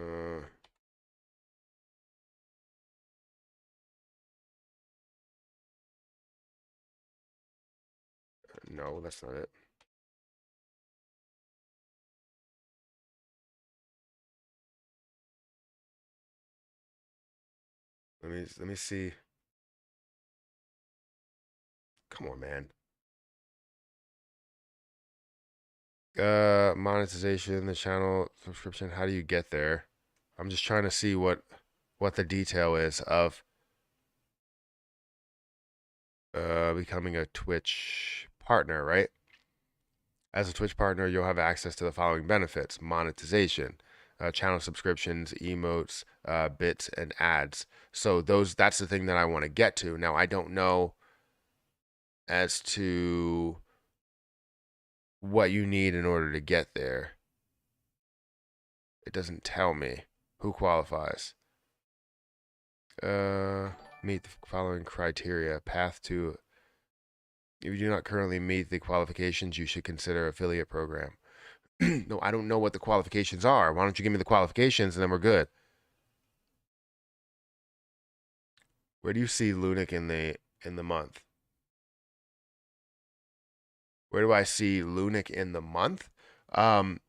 no, that's not it. Let me see. Come on, man. Monetization, the channel subscription. How do you get there? I'm just trying to see what the detail is of becoming a Twitch partner, right? As a Twitch partner, you'll have access to the following benefits: monetization, channel subscriptions, emotes, bits, and ads. So that's the thing that I want to get to. Now, I don't know as to what you need in order to get there. It doesn't tell me who qualifies. Meet the following criteria. Path to. If you do not currently meet the qualifications, you should consider affiliate program. No, I don't know what the qualifications are. Why don't you give me the qualifications and then we're good? Where do you see Lunic in the month? Where do I see Lunic in the month? And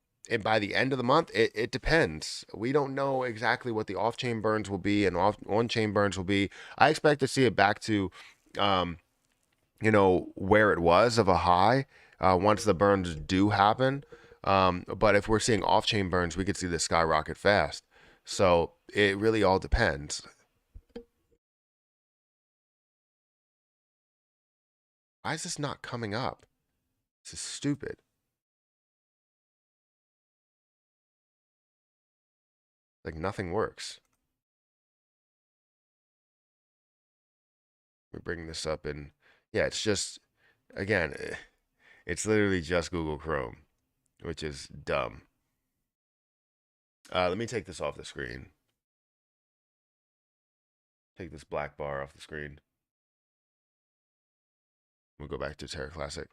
by the end of the month, it depends. We don't know exactly what the off-chain burns will be and on-chain burns will be. I expect to see it back to, where it was of a high once the burns do happen. But if we're seeing off-chain burns, we could see this skyrocket fast. So it really all depends. Why is this not coming up? This is stupid. Like nothing works. We bring this up and yeah, it's just again, it's literally just Google Chrome, which is dumb. Let me take this off the screen. Take this black bar off the screen. We'll go back to Terra Classic.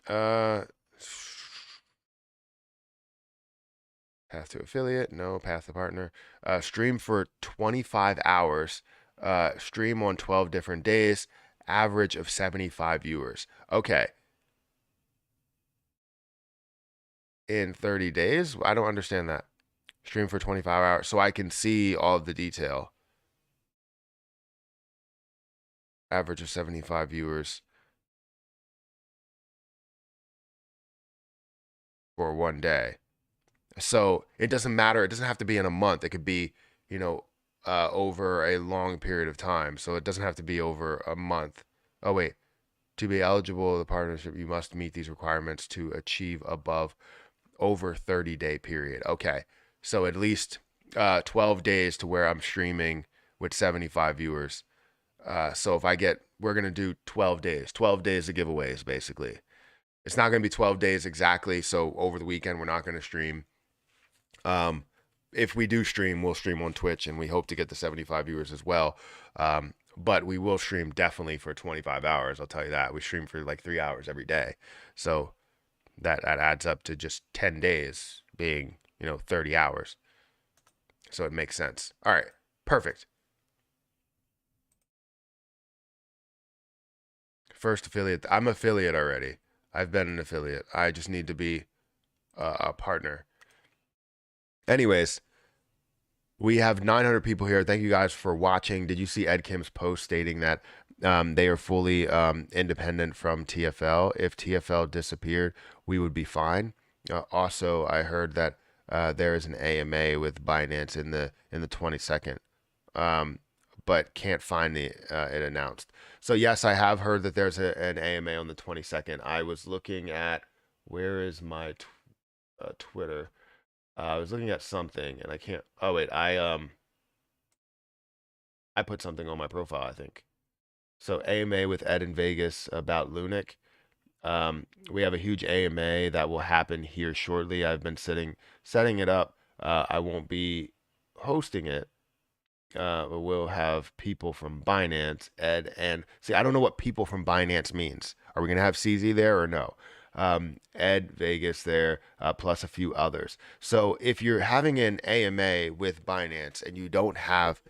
Path to affiliate, no. Path to partner. Stream for 25 hours. stream on 12 different days, average of 75 viewers. Okay. In 30 days? I don't understand that. Stream for 25 hours so I can see all of the detail. Average of 75 viewers for one day. So it doesn't matter. It doesn't have to be in a month. It could be, you know, over a long period of time. So it doesn't have to be over a month. Oh, wait. To be eligible the partnership, you must meet these requirements to achieve above over 30-day period. Okay. So at least 12 days to where I'm streaming with 75 viewers. So if I get, we're going to do 12 days, 12 days of giveaways, basically. It's not going to be 12 days exactly. So over the weekend, we're not going to stream. If we do stream, we'll stream on Twitch, and we hope to get the 75 viewers as well. But we will stream definitely for 25 hours. I'll tell you that. We stream for like 3 hours every day. So that adds up to just 10 days being, 30 hours. So it makes sense. All right. Perfect. First affiliate. I'm affiliate already. I've been an affiliate. I just need to be a partner. Anyways, we have 900 people here. Thank you guys for watching. Did you see Ed Kim's post stating that they are fully independent from TFL? If TFL disappeared, we would be fine. Also, I heard that there is an AMA with Binance in the 22nd, but can't find it announced. So yes, I have heard that there's an AMA on the 22nd. I was looking at, where is my Twitter? I was looking at something and I can't. Oh wait, I put something on my profile, I think. So AMA with Ed in Vegas about Lunic. We have a huge AMA that will happen here shortly. I've been setting it up. I won't be hosting it. But we'll have people from Binance, Ed, and see. I don't know what people from Binance means. Are we gonna have CZ there or no? Ed Vegas there, plus a few others. So if you're having an AMA with Binance and you don't have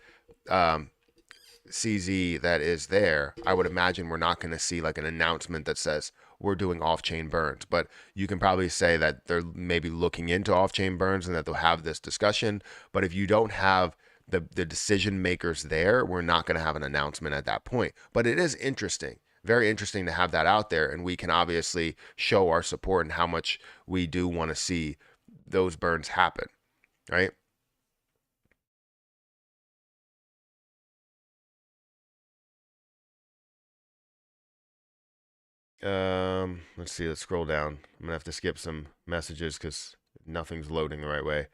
CZ that is there, I would imagine we're not going to see like an announcement that says we're doing off-chain burns. But you can probably say that they're maybe looking into off-chain burns and that they'll have this discussion. But if you don't have the decision makers there, we're not going to have an announcement at that point. But it is interesting, very interesting to have that out there, and we can obviously show our support and how much we do want to see those burns happen, right? Let's see. Let's scroll down. I'm gonna have to skip some messages because nothing's loading the right way.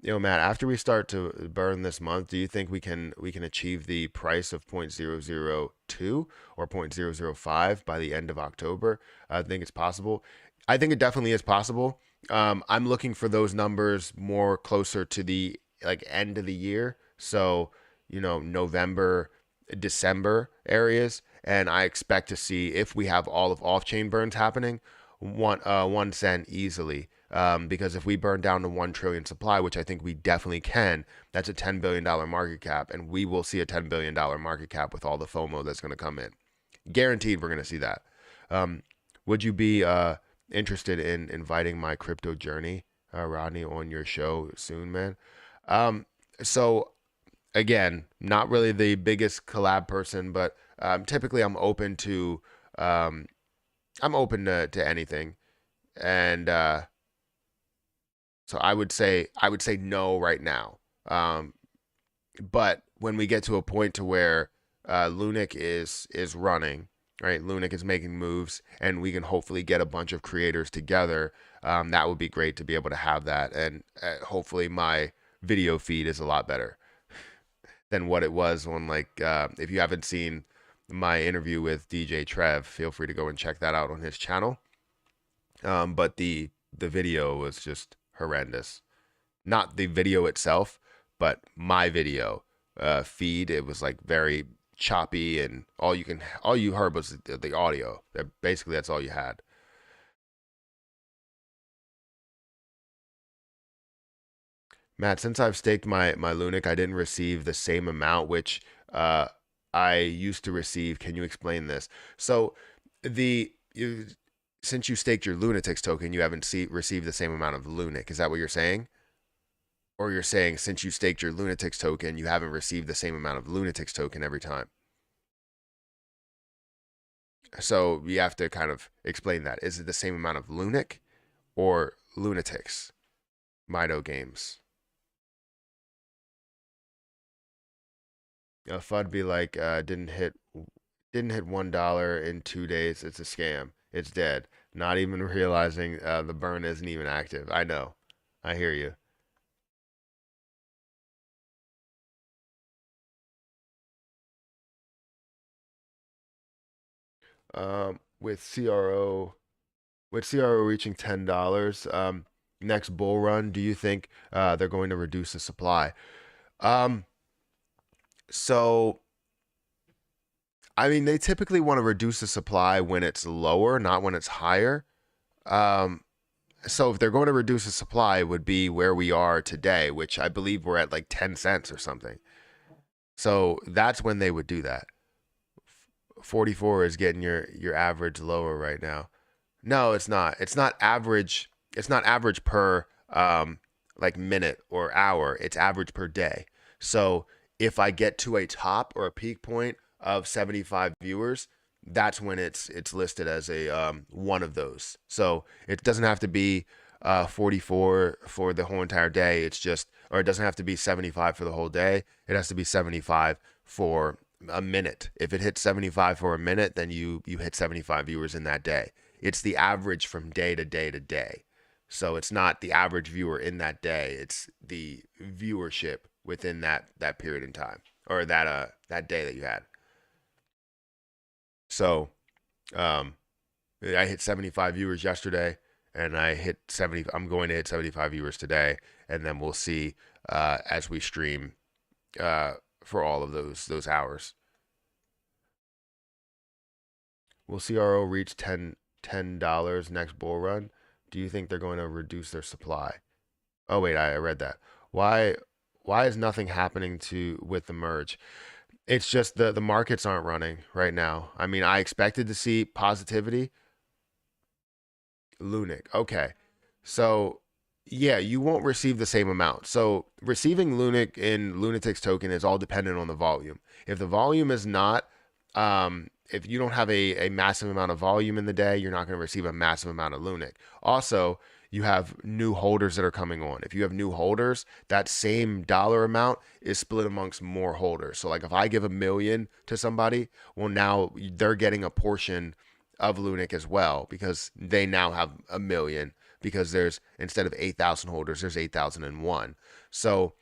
Matt, after we start to burn this month, do you think we can achieve the price of 0.002 or 0.005 by the end of October? I think it's possible. I think it definitely is possible. I'm looking for those numbers more closer to the like end of the year. So, November, December areas, and I expect to see, if we have all of off-chain burns happening, 1 cent easily. Because if we burn down to 1 trillion supply, which I think we definitely can, that's a $10 billion market cap, and we will see a $10 billion market cap with all the FOMO that's going to come in. Guaranteed, we're going to see that. Would you be interested in inviting my crypto journey, Rodney, on your show soon, man? So again, not really the biggest collab person, but typically I'm open to anything, and so I would say no right now. But when we get to a point to where Lunic is running, right? Lunic is making moves, and we can hopefully get a bunch of creators together. That would be great to be able to have that, and hopefully my video feed is a lot better than what it was on, like, if you haven't seen my interview with DJ Trev, feel free to go and check that out on his channel. But the video was just horrendous. Not the video itself, but my video feed. It was like very choppy, and all you heard was the audio. Basically, that's all you had. Matt, since I've staked my Lunic, I didn't receive the same amount, which uh, I used to receive. Can you explain this? So the you, since you staked your Lunatics token, you haven't received the same amount of Lunic. Is that what you're saying? Or you're saying since you staked your Lunatics token, you haven't received the same amount of Lunatics token every time? So you have to kind of explain that. Is it the same amount of Lunic or Lunatics? Mido Games. FUD be like, didn't hit $1 in 2 days. It's a scam. It's dead. Not even realizing the burn isn't even active. I know. I hear you. With CRO reaching $10, next bull run, do you think they're going to reduce the supply? Um, so I mean, they typically want to reduce the supply when it's lower, not when it's higher. Um, so if they're going to reduce the supply, it would be where we are today, which I believe we're at like 10 cents or something. So that's when they would do that. 44 is getting your average lower right now. No, it's not. It's not average. It's not average per like minute or hour. It's average per day. So if I get to a top or a peak point of 75 viewers, that's when it's listed as a one of those. So it doesn't have to be 44 for the whole entire day. It's just, or it doesn't have to be 75 for the whole day. It has to be 75 for a minute. If it hits 75 for a minute, then you hit 75 viewers in that day. It's the average from day to day to day. So it's not the average viewer in that day. It's the viewership within that period in time, or that day that you had. So um, I hit 75 viewers yesterday, and I hit 70. I'm going to hit 75 viewers today, and then we'll see as we stream uh, for all of those hours. Will CRO reach $10 next bull run? Do you think they're going to reduce their supply? Oh wait, I read that. Why why is nothing happening to with the merge? It's just the markets aren't running right now. I mean, I expected to see positivity. Lunic. Okay. So, yeah, you won't receive the same amount. So, receiving Lunic in Lunatic's token is all dependent on the volume. If the volume is not, if you don't have a massive amount of volume in the day, you're not going to receive a massive amount of Lunic. Also, you have new holders that are coming on. If you have new holders, that same dollar amount is split amongst more holders. So, like if I give 1 million to somebody, well, now they're getting a portion of Lunic as well because they now have 1 million because there's instead of 8,000 holders, there's 8,001. So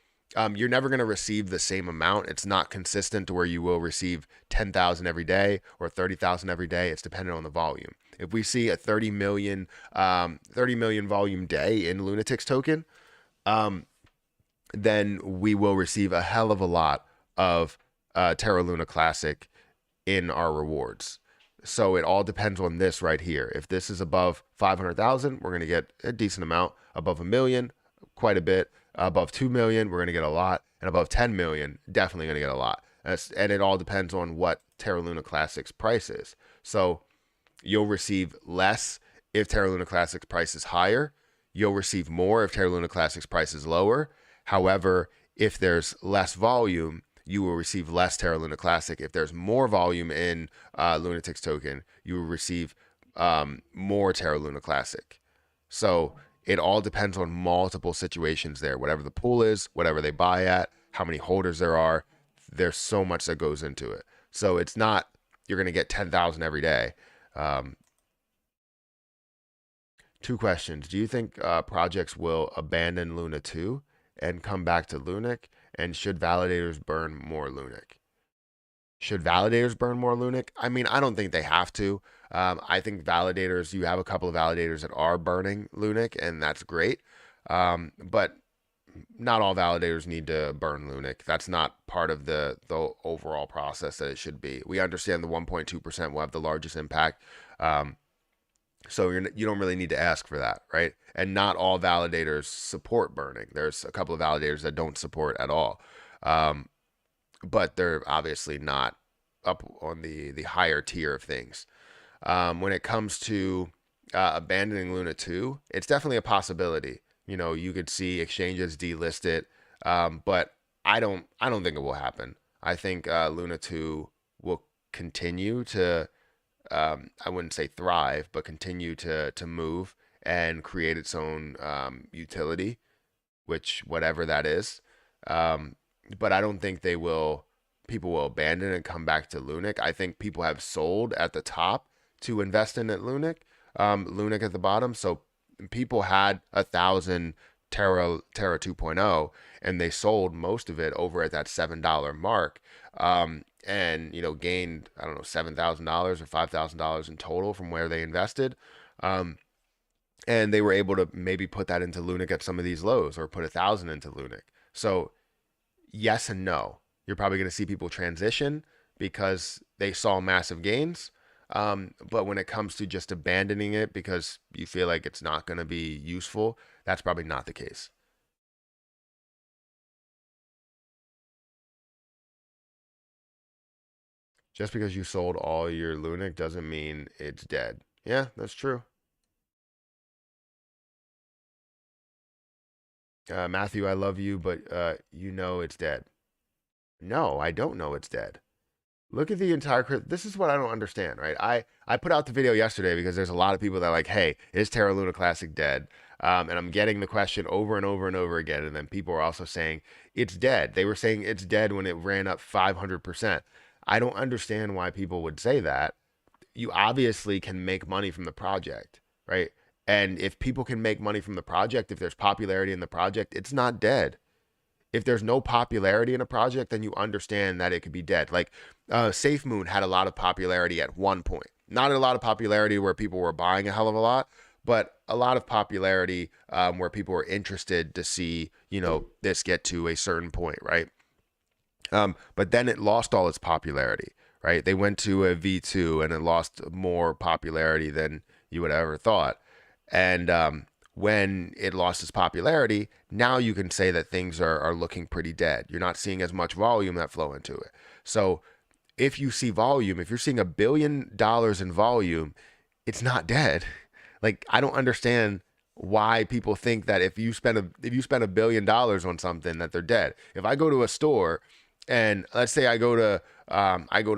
you're never going to receive the same amount. It's not consistent to where you will receive 10,000 every day or 30,000 every day. It's dependent on the volume. If we see a 30 million volume day in Lunatic's token, um, then we will receive a hell of a lot of Terra Luna Classic in our rewards. So it all depends on this right here. If this is above 500,000, we're going to get a decent amount. Above 1 million, quite a bit. Above 2 million, we're going to get a lot. And above 10 million, definitely going to get a lot. And it all depends on what Terra Luna Classic's price is. So you'll receive less if Terra Luna Classic's price is higher. You'll receive more if Terra Luna Classic's price is lower. However, if there's less volume, you will receive less Terra Luna Classic. If there's more volume in Lunatic's token, you will receive more Terra Luna Classic. So it all depends on multiple situations there. Whatever the pool is, whatever they buy at, how many holders there are, there's so much that goes into it. So it's not you're going to get 10,000 every day. Um, Two questions. Do you think projects will abandon Luna 2 and come back to Lunic? And should validators burn more Lunic? Should validators burn more Lunic? I mean, I don't think they have to. I think validators, you have a couple of validators that are burning Lunic, and that's great. But not all validators need to burn Lunic. That's not part of the overall process that it should be. We understand the 1.2% will have the largest impact. So you don't really need to ask for that, right? And not all validators support burning. There's a couple of validators that don't support at all. Um, but they're obviously not up on the higher tier of things. When it comes to abandoning Luna 2, it's definitely a possibility. You know, you could see exchanges delist it, but I don't think it will happen. I think Luna 2 will continue to I wouldn't say thrive, but continue to move and create its own utility, which whatever that is. Um, but I don't think they will. People will abandon and come back to Lunic. I think people have sold at the top to invest in at Lunic, Lunic at the bottom. So people had 1,000 Terra 2.0, and they sold most of it over at that $7 mark. And gained, I don't know, $7,000 or $5,000 in total from where they invested. Um, and they were able to maybe put that into Lunic at some of these lows, or put 1,000 into Lunic. So yes and no. You're probably going to see people transition because they saw massive gains. But when it comes to just abandoning it because you feel like it's not going to be useful, that's probably not the case. Just because you sold all your Lunic doesn't mean it's dead. Yeah, that's true. Matthew, I love you, but you know it's dead. No, I don't know it's dead. Look at the entire. This is what I don't understand, right? I put out the video yesterday because there's a lot of people that are like, "Hey, is Terra Luna Classic dead?" And I'm getting the question over and over and over again. And then people are also saying it's dead. They were saying it's dead when it ran up 500%. I don't understand why people would say that. You obviously can make money from the project, right? And if people can make money from the project, if there's popularity in the project, it's not dead. If there's no popularity in a project, then you understand that it could be dead. Like Safe Moon had a lot of popularity at one point. Not a lot of popularity where people were buying a hell of a lot, but a lot of popularity where people were interested to see, this get to a certain point, right? But then it lost all its popularity, right? They went to a V2 and it lost more popularity than you would have ever thought. And when it lost its popularity, now you can say that things are looking pretty dead. You're not seeing as much volume that flow into it. So if you see volume, if you're seeing $1 billion in volume, it's not dead. Like I don't understand why people think that if you spend $1 billion on something that they're dead. If I go to a store and let's say I go to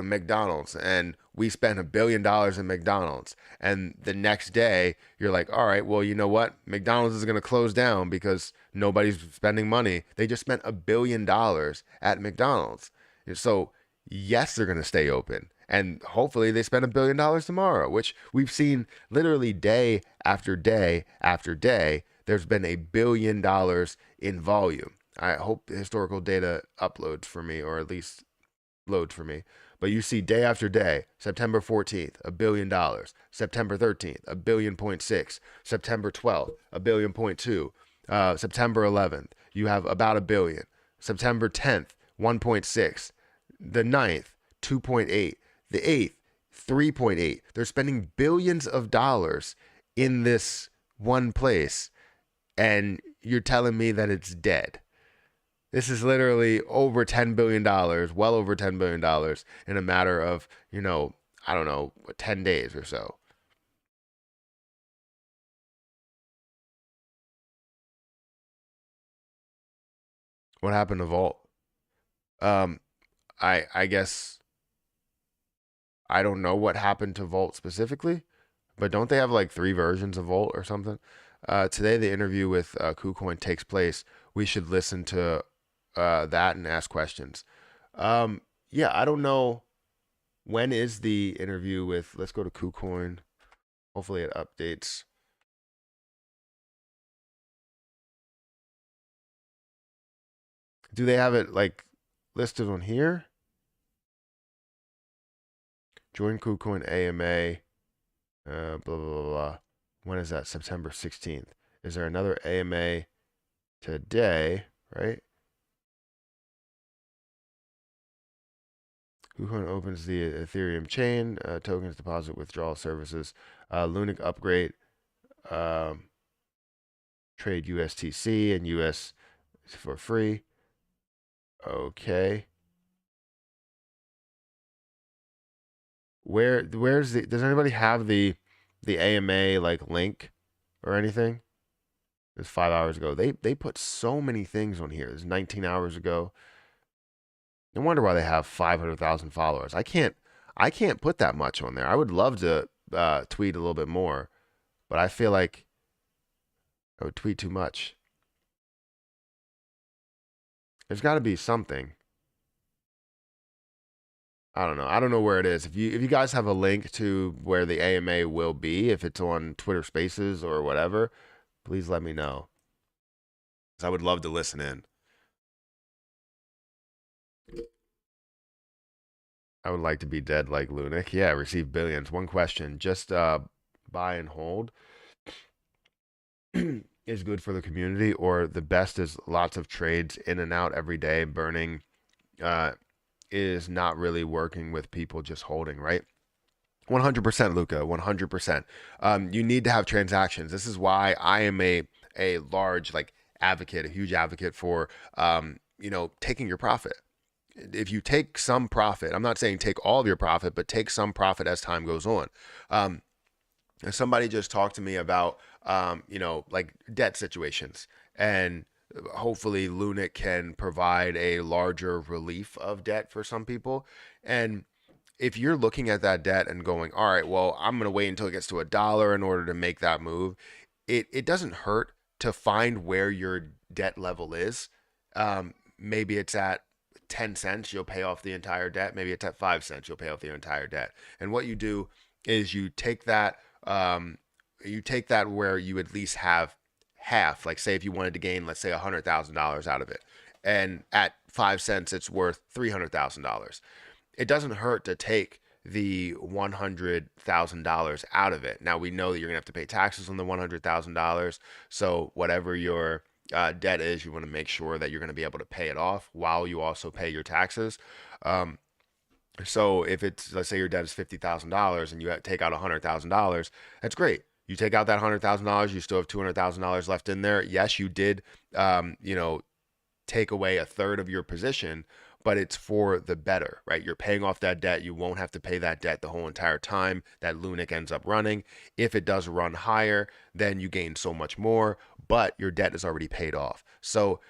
McDonald's and we spend $1 billion in McDonald's, and the next day you're like, all right, well, you know what? McDonald's is going to close down because nobody's spending money. They just spent $1 billion at McDonald's. So yes, they're going to stay open. And hopefully they spend $1 billion tomorrow, which we've seen literally day after day after day. There's been $1 billion in volume. I hope historical data uploads for me, or at least loads for me. But you see day after day, September 14th, $1 billion. September 13th, a billion point six. September 12th, a billion point two. September 11th, you have about a billion. September 10th, 1.6. The 9th, 2.8. The 8th, 3.8. They're spending billions of dollars in this one place, and you're telling me that it's dead. This is literally over $10 billion, well over $10 billion in a matter of, I don't know, 10 days or so. What happened to Vault? Um, I guess I don't know what happened to Vault specifically, but don't they have like three versions of Vault or something? Today, the interview with KuCoin takes place. We should listen to that and ask questions. Yeah, I don't know. When is the interview with, let's go to KuCoin. Hopefully it updates. Do they have it like listed on here? Join KuCoin AMA, blah, blah, blah, blah. When is that? September 16th. Is there another AMA today, right? KuCoin opens the Ethereum chain, tokens deposit withdrawal services, Lunic upgrade, um, trade USTC and US for free. Okay. Where's the, does anybody have the AMA like link or anything? It's 5 hours ago. They put so many things on here. It's 19 hours ago. No wonder why they have 500,000 followers. I can't put that much on there. I would love to tweet a little bit more, but I feel like I would tweet too much. There's got to be something. I don't know. I don't know where it is. If you guys have a link to where the AMA will be, if it's on Twitter Spaces or whatever, please let me know. 'Cause I would love to listen in. I would like to be dead like Lunic. Yeah, receive billions. One question. Just buy and hold is good for the community, or the best is lots of trades in and out every day, burning is not really working with people just holding, right? 100%, Luca. 100%. You need to have transactions. This is why I am a large like advocate, a huge advocate for taking your profit. If you take some profit, I'm not saying take all of your profit, but take some profit as time goes on. Somebody just talked to me about like debt situations, and hopefully Lunic can provide a larger relief of debt for some people. And if you're looking at that debt and going, all right, well, I'm going to wait until it gets to $1 in order to make that move, it doesn't hurt to find where your debt level is. Maybe it's at 10 cents, you'll pay off the entire debt. Maybe it's at 5 cents, you'll pay off the entire debt. And what you do is you take that where you at least have half. Like, say if you wanted to gain, let's say $100,000 out of it, and at 5 cents it's worth $300,000. It doesn't hurt to take the $100,000 out of it. Now we know that you're gonna have to pay taxes on the $100,000. So whatever your debt is, you want to make sure that you're going to be able to pay it off while you also pay your taxes. So if it's, let's say your debt is $50,000 and you take out $100,000, that's great. You take out that $100,000, you still have $200,000 left in there. Yes, you did, take away a third of your position, but it's for the better, right? You're paying off that debt. You won't have to pay that debt the whole entire time that Lunic ends up running. If it does run higher, then you gain so much more, but your debt is already paid off. So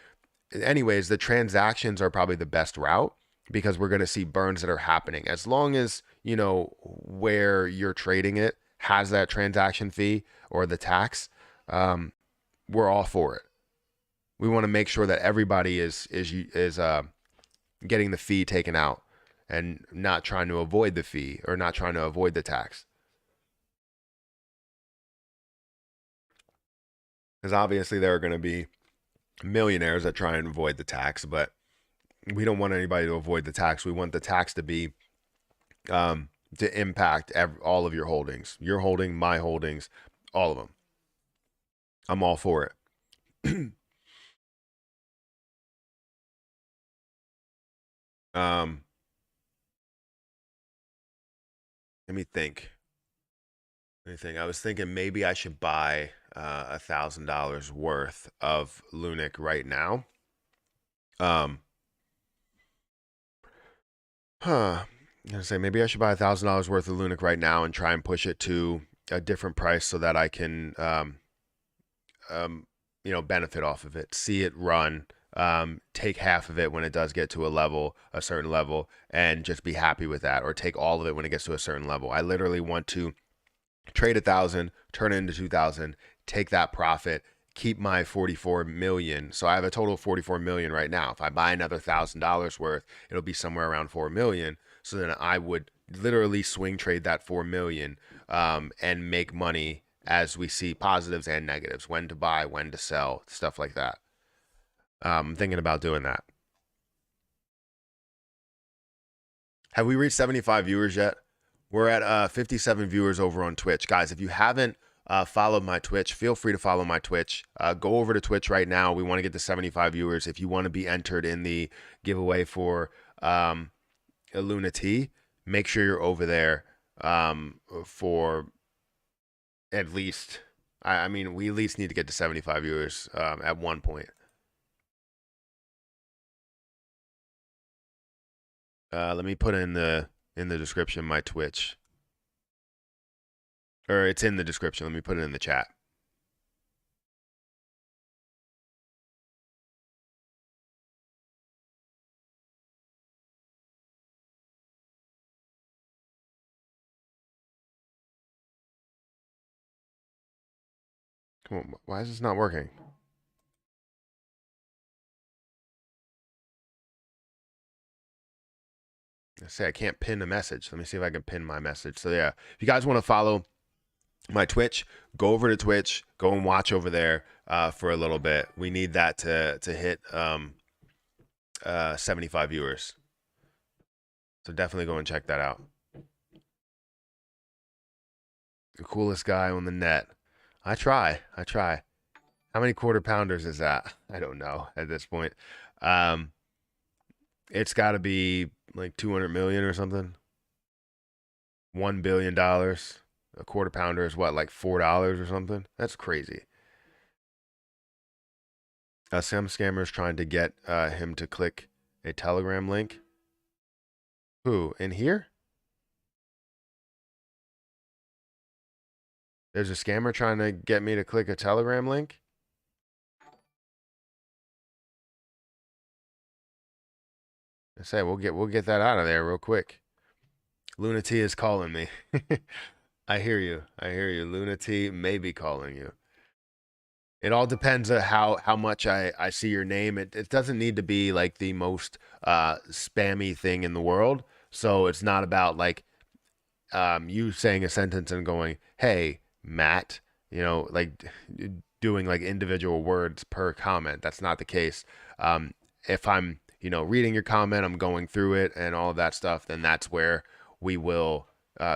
anyways, the transactions are probably the best route because we're going to see burns that are happening. As long as, where you're trading it has that transaction fee or the tax, we're all for it. We want to make sure that everybody is getting the fee taken out and not trying to avoid the fee or not trying to avoid the tax. Because obviously there are going to be millionaires that try and avoid the tax, but we don't want anybody to avoid the tax. We want the tax to be to impact all of your holdings, your holding, my holdings, all of them. I'm all for it. Let me think. I was thinking maybe I should buy $1,000 worth of Lunic right now. I'm gonna say maybe I should buy $1,000 worth of Lunic right now and try and push it to a different price so that I can, benefit off of it, see it run, take half of it when it does get to a certain level, and just be happy with that, or take all of it when it gets to a certain level. I literally want to trade 1,000, turn it into 2,000, take that profit, keep my 44 million. So I have a total of 44 million right now. If I buy another $1,000 worth, it'll be somewhere around 4 million. So then I would literally swing trade that 4 million and make money as we see positives and negatives, when to buy, when to sell, stuff like that. I'm thinking about doing that. Have we reached 75 viewers yet? We're at 57 viewers over on Twitch. Guys, if you haven't followed my Twitch, feel free to follow my Twitch. Go over to Twitch right now. We want to get to 75 viewers. If you want to be entered in the giveaway for Luna T, make sure you're over there for at least, I mean, we at least need to get to 75 viewers at one point. Let me put in the description my Twitch. Or it's in the description. Let me put it in the chat. Come on, why is this not working? I say I can't pin a message. Let me see if I can pin my message. So yeah, if you guys want to follow my Twitch, go over to Twitch, go and watch over there for a little bit. We need that to hit 75 viewers. So definitely go and check that out. The coolest guy on the net. I try. How many quarter pounders is that? I don't know at this point. It's got to be like 200 million or something. $1 billion. A quarter pounder is what, like $4 or something? That's crazy. Some scammers trying to get him to click a Telegram link. Who? In here? There's a scammer trying to get me to click a Telegram link? I say we'll get that out of there real quick. Lunati is calling me. I hear you. Lunati may be calling you. It all depends on how much I see your name. It doesn't need to be like the most spammy thing in the world. So it's not about like you saying a sentence and going, "Hey, Matt," like doing like individual words per comment. That's not the case. If I'm, reading your comment, I'm going through it and all of that stuff, then that's where we will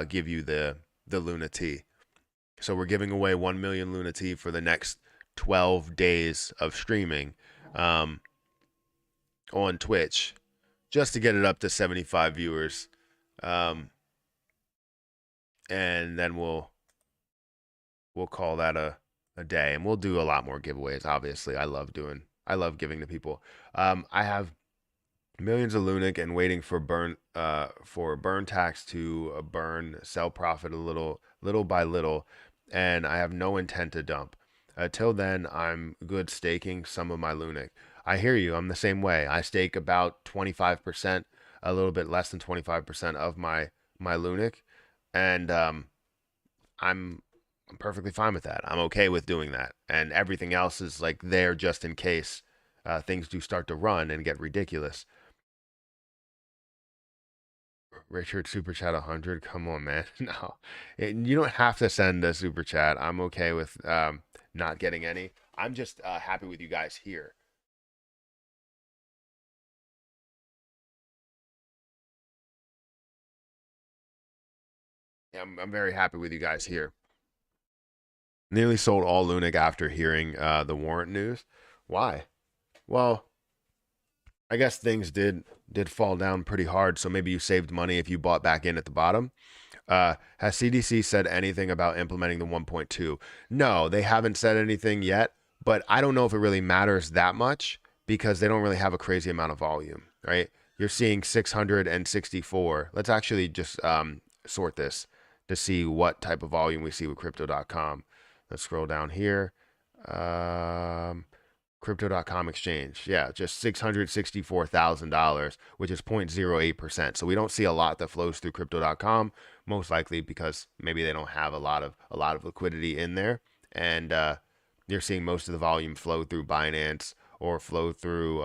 give you the Luna T. So we're giving away 1 million Luna T for the next 12 days of streaming on Twitch, just to get it up to 75 viewers. And then we'll call that a day, and we'll do a lot more giveaways. Obviously, I love giving to people. I have millions of Lunic and waiting for burn tax to burn sell profit a little by little, and I have no intent to dump. Till then, I'm good staking some of my Lunic. I hear you. I'm the same way. I stake about 25%, a little bit less than 25% of my Lunic, and I'm perfectly fine with that. I'm okay with doing that, and everything else is like there just in case things do start to run and get ridiculous. Richard, super chat 100. Come on, man. No, you don't have to send a super chat. I'm okay with not getting any. I'm just happy with you guys here. Yeah, I'm very happy with you guys here. Nearly sold all Lunic after hearing the warrant news. Why? Well, I guess things did fall down pretty hard, so maybe you saved money if you bought back in at the bottom. Has CDC said anything about implementing the 1.2? No, they haven't said anything yet, but I don't know if it really matters that much because they don't really have a crazy amount of volume, right? You're seeing 664. Let's actually just sort this to see what type of volume we see with crypto.com. Let's scroll down here. Crypto.com exchange. Yeah, just $664,000, which is 0.08%. So we don't see a lot that flows through crypto.com, most likely because maybe they don't have a lot of liquidity in there. And you're seeing most of the volume flow through Binance or flow through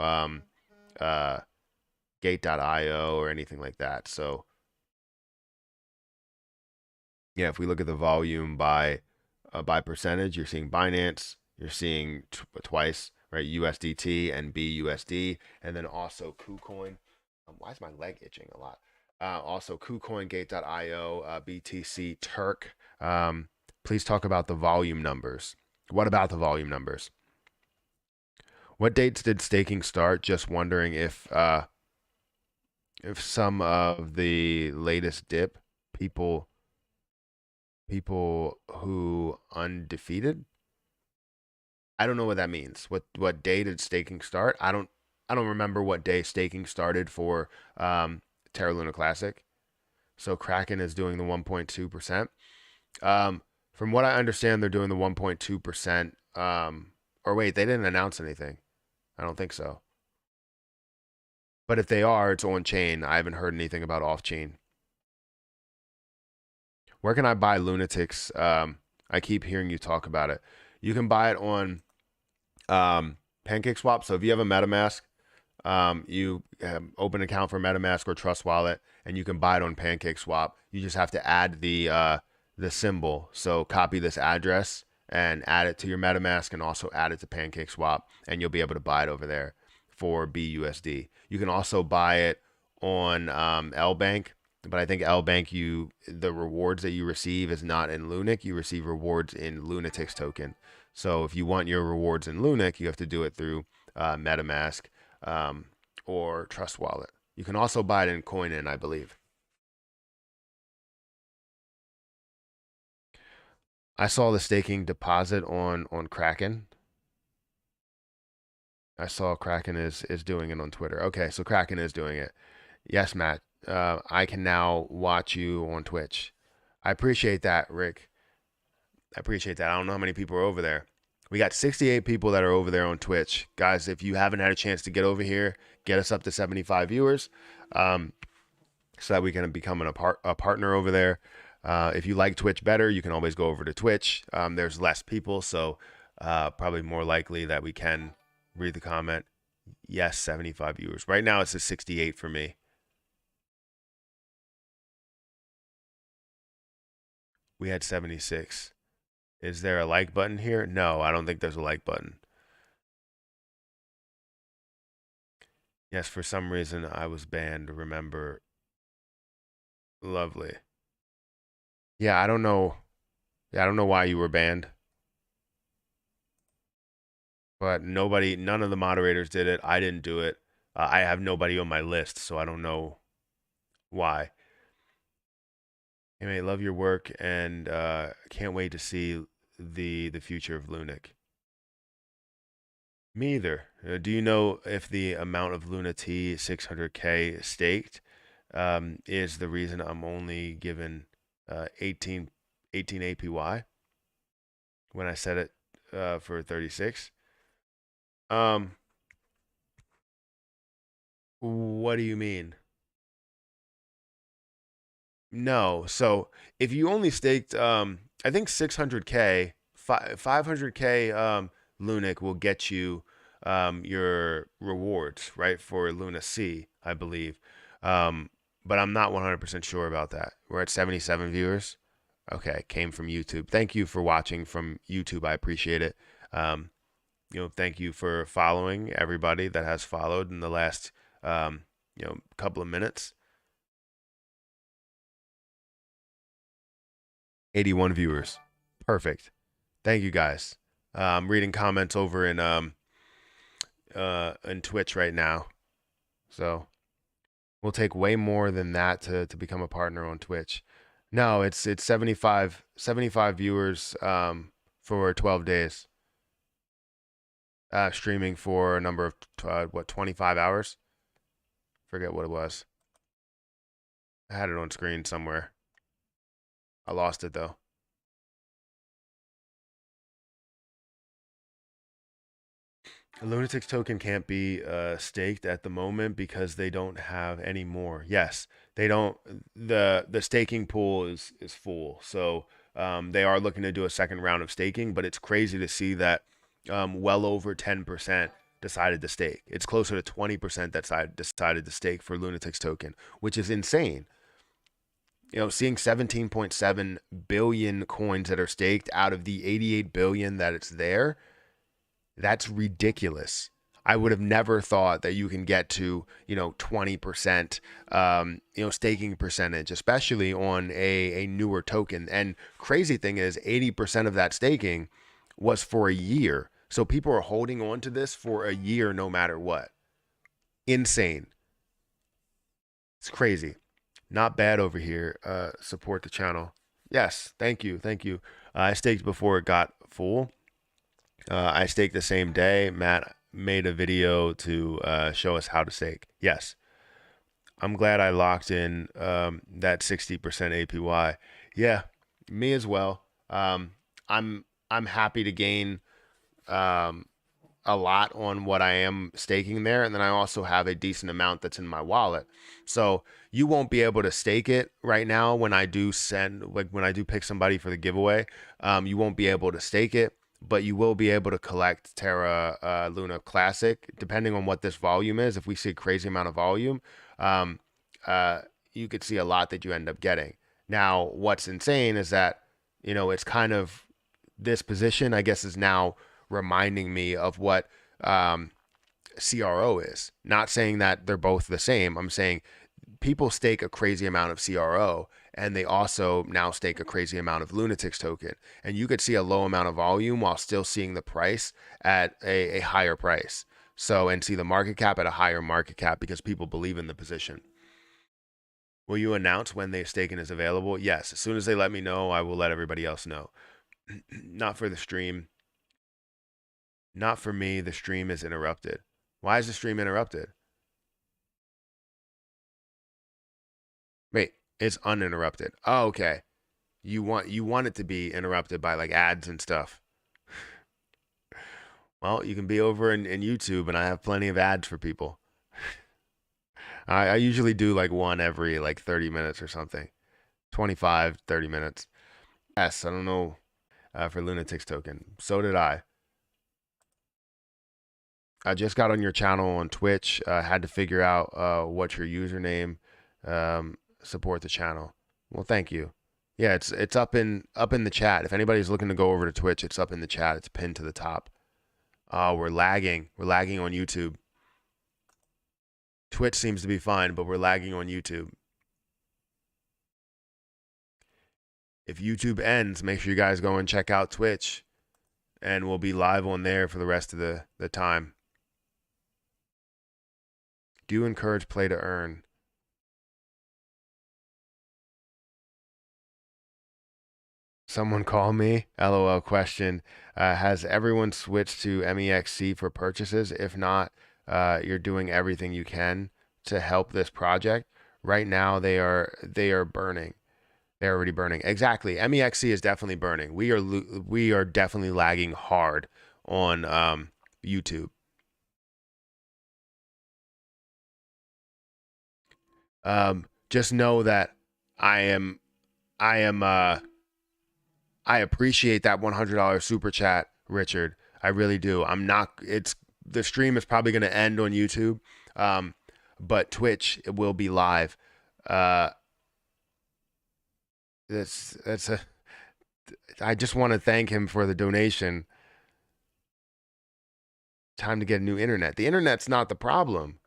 Gate.io or anything like that. So yeah, if we look at the volume by percentage, you're seeing Binance, you're seeing twice, right? USDT and BUSD, and then also KuCoin. Why is my leg itching a lot? Also KuCoin, Gate.io, BTC, Turk. Please talk about the volume numbers. What about the volume numbers? What dates did staking start? Just wondering if some of the latest dip people who undefeated. I don't know what that means. What day did staking start? I don't remember what day staking started for Terra Luna Classic. So Kraken is doing the 1.2%. From what I understand, they're doing the 1.2%. Or wait, they didn't announce anything. I don't think so. But if they are, it's on chain. I haven't heard anything about off chain. Where can I buy Lunatics? I keep hearing you talk about it. You can buy it on PancakeSwap. So if you have a MetaMask, you open an account for MetaMask or Trust Wallet, and you can buy it on PancakeSwap. You just have to add the symbol. So copy this address and add it to your MetaMask, and also add it to PancakeSwap, and you'll be able to buy it over there for BUSD. You can also buy it on LBank, but I think LBank, the rewards that you receive is not in Lunic. You receive rewards in Lunatics token. So if you want your rewards in Lunic, you have to do it through MetaMask or Trust Wallet. You can also buy it in Coin, I believe. I saw the staking deposit on Kraken. I saw Kraken is doing it on Twitter. Okay, so Kraken is doing it. Yes, Matt. I can now watch you on Twitch. I appreciate that, Rick. I appreciate that. I don't know how many people are over there. We got 68 people that are over there on Twitch. Guys, if you haven't had a chance to get over here, get us up to 75 viewers so that we can become a partner over there. If you like Twitch better, you can always go over to Twitch. There's less people, so probably more likely that we can read the comment. Yes, 75 viewers. Right now, it's a 68 for me. We had 76. Is there a like button here? No, I don't think there's a like button. Yes, for some reason I was banned, remember. Lovely. Yeah, I don't know. Yeah, I don't know why you were banned. But none of the moderators did it. I didn't do it. I have nobody on my list, so I don't know why. Anyway, love your work, and can't wait to see the future of Lunic. Me either. Do you know if the amount of Luna T 600K staked is the reason I'm only given 18 APY when I set it for 36? What do you mean? No. So if you only staked, I think 600K, 500K Lunic will get you your rewards, right, for Luna C, I believe. But I'm not 100% sure about that. We're at 77 viewers. Okay, came from YouTube. Thank you for watching from YouTube. I appreciate it. Thank you for following everybody that has followed in the last, couple of minutes. 81 viewers. Perfect. Thank you guys. I'm reading comments over in Twitch right now. So we'll take way more than that to become a partner on Twitch. No, it's 75 viewers for 12 days. Streaming for a number of 25 hours? Forget what it was. I had it on screen somewhere. I lost it though. A Lunatics token can't be staked at the moment because they don't have any more. Yes, they don't. The staking pool is full, so they are looking to do a second round of staking. But it's crazy to see that well over 10% decided to stake. It's closer to 20% that decided to stake for Lunatics token, which is insane. Seeing 17.7 billion coins that are staked out of the 88 billion that it's there. That's ridiculous. I would have never thought that you can get to, 20%, staking percentage, especially on a newer token. And crazy thing is 80% of that staking was for a year. So people are holding on to this for a year, no matter what. Insane. It's crazy. Not bad over here. Support the channel. Yes. Thank you. Thank you. I staked before it got full. I staked the same day. Matt made a video to show us how to stake. Yes. I'm glad I locked in that 60% APY. Yeah, me as well. Um, I'm happy to gain um, a lot on what I am staking there, and then I also have a decent amount that's in my wallet. So you won't be able to stake it right now when I do send, like when I do pick somebody for the giveaway. You won't be able to stake it, but you will be able to collect Terra Luna Classic, depending on what this volume is. If we see a crazy amount of volume, um, uh, you could see a lot that you end up getting. Now, what's insane is that, it's kind of this position, I guess, is now reminding me of what um, CRO is. Not saying that they're both the same. I'm saying people stake a crazy amount of CRO and they also now stake a crazy amount of Lunatics token. And you could see a low amount of volume while still seeing the price at a higher price. So, and see the market cap at a higher market cap because people believe in the position. Will you announce when the staking is available? Yes. As soon as they let me know, I will let everybody else know. Not for the stream. Not for me. The stream is interrupted. Why is the stream interrupted? Wait, it's uninterrupted. Oh, okay. You want it to be interrupted by like ads and stuff. Well, you can be over in YouTube, and I have plenty of ads for people. I usually do like one every like 30 minutes or something. 25, 30 minutes. Yes, I don't know for Lunatics token. So did I. I just got on your channel on Twitch. Had to figure out what's your username. Support the channel. Well, thank you. Yeah, it's up in the chat. If anybody's looking to go over to Twitch, it's up in the chat. It's pinned to the top. We're lagging. We're lagging on YouTube. Twitch seems to be fine, but we're lagging on YouTube. If YouTube ends, make sure you guys go and check out Twitch, and we'll be live on there for the rest of the time. Do you encourage play to earn? Someone call me. LOL question. Has everyone switched to MEXC for purchases? If not, you're doing everything you can to help this project. Right now, they are burning. They're already burning. Exactly. MEXC is definitely burning. We are definitely lagging hard on YouTube. Just know that I am I am I appreciate that $100 super chat, Richard. I really do. I'm not. It's the stream is probably going to end on YouTube, um, but Twitch it will be live. Uh, that's a. I just want to thank him for the donation. Time to get a new internet. The internet's not the problem.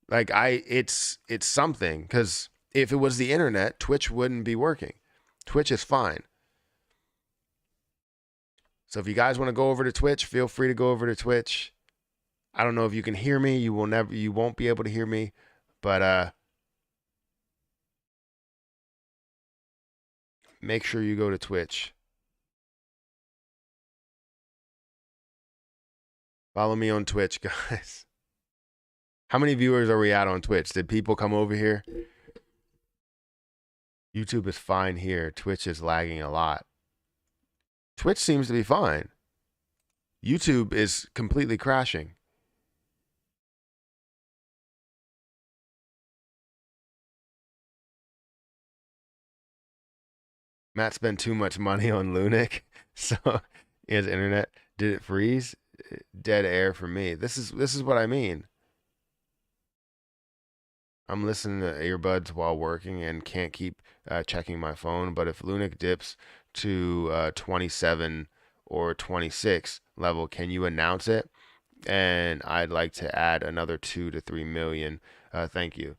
Like it's something because if it was the internet, Twitch wouldn't be working. Twitch is fine. So if you guys want to go over to Twitch, feel free to go over to Twitch. I don't know if you can hear me. You won't be able to hear me, but make sure you go to Twitch. Follow me on Twitch, guys. How many viewers are we at on Twitch? Did people come over here? YouTube is fine here. Twitch is lagging a lot. Twitch seems to be fine. YouTube is completely crashing. Matt spent too much money on Lunic, so his internet did it freeze? Dead air for me. This is what I mean. I'm listening to earbuds while working and can't keep checking my phone. But if Lunic dips to 27 or 26 level, can you announce it? And I'd like to add another 2 to 3 million. Thank you.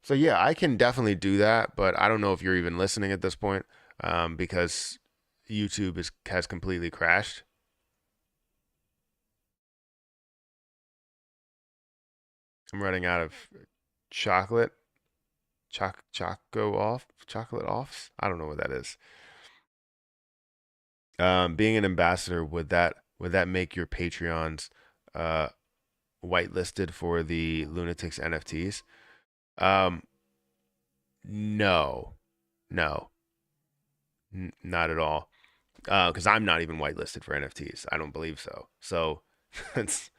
So yeah, I can definitely do that, but I don't know if you're even listening at this point because YouTube has completely crashed. I'm running out of chocolate. Chocolate offs. I don't know what that is. Being an ambassador, would that make your Patreons uh, whitelisted for the Lunatics NFTs? Um, no, no. Not at all. Because I'm not even whitelisted for NFTs. I don't believe so. So it's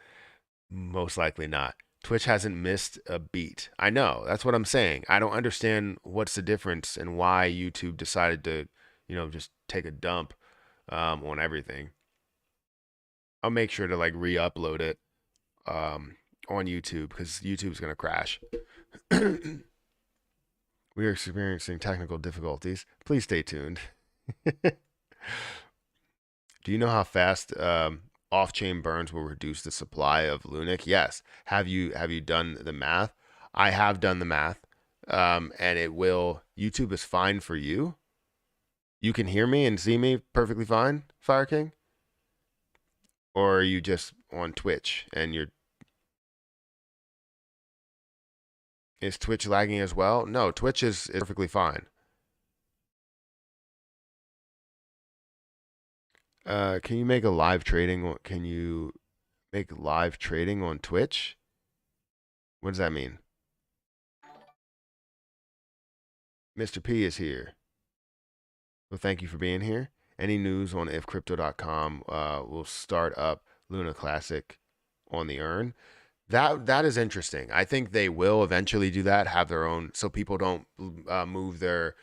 most likely not. Twitch hasn't missed a beat. I know. That's what I'm saying. I don't understand what's the difference and why YouTube decided to, just take a dump on everything. I'll make sure to like re-upload it on YouTube because YouTube's gonna crash. We are experiencing technical difficulties. Please stay tuned. Do you know how fast off-chain burns will reduce the supply of Lunic? Yes. Have you done the math? I have done the math, and it will. YouTube is fine for you. You can hear me and see me perfectly fine, Fire King, or are you just on Twitch and you're? Is Twitch lagging as well? No, Twitch is perfectly fine. Can you make a live trading? Can you make live trading on Twitch? What does that mean? Mr. P is here. Well, thank you for being here. Any news on if crypto.com will start up Luna Classic on the earn? That is interesting. I think they will eventually do that, have their own, so people don't move their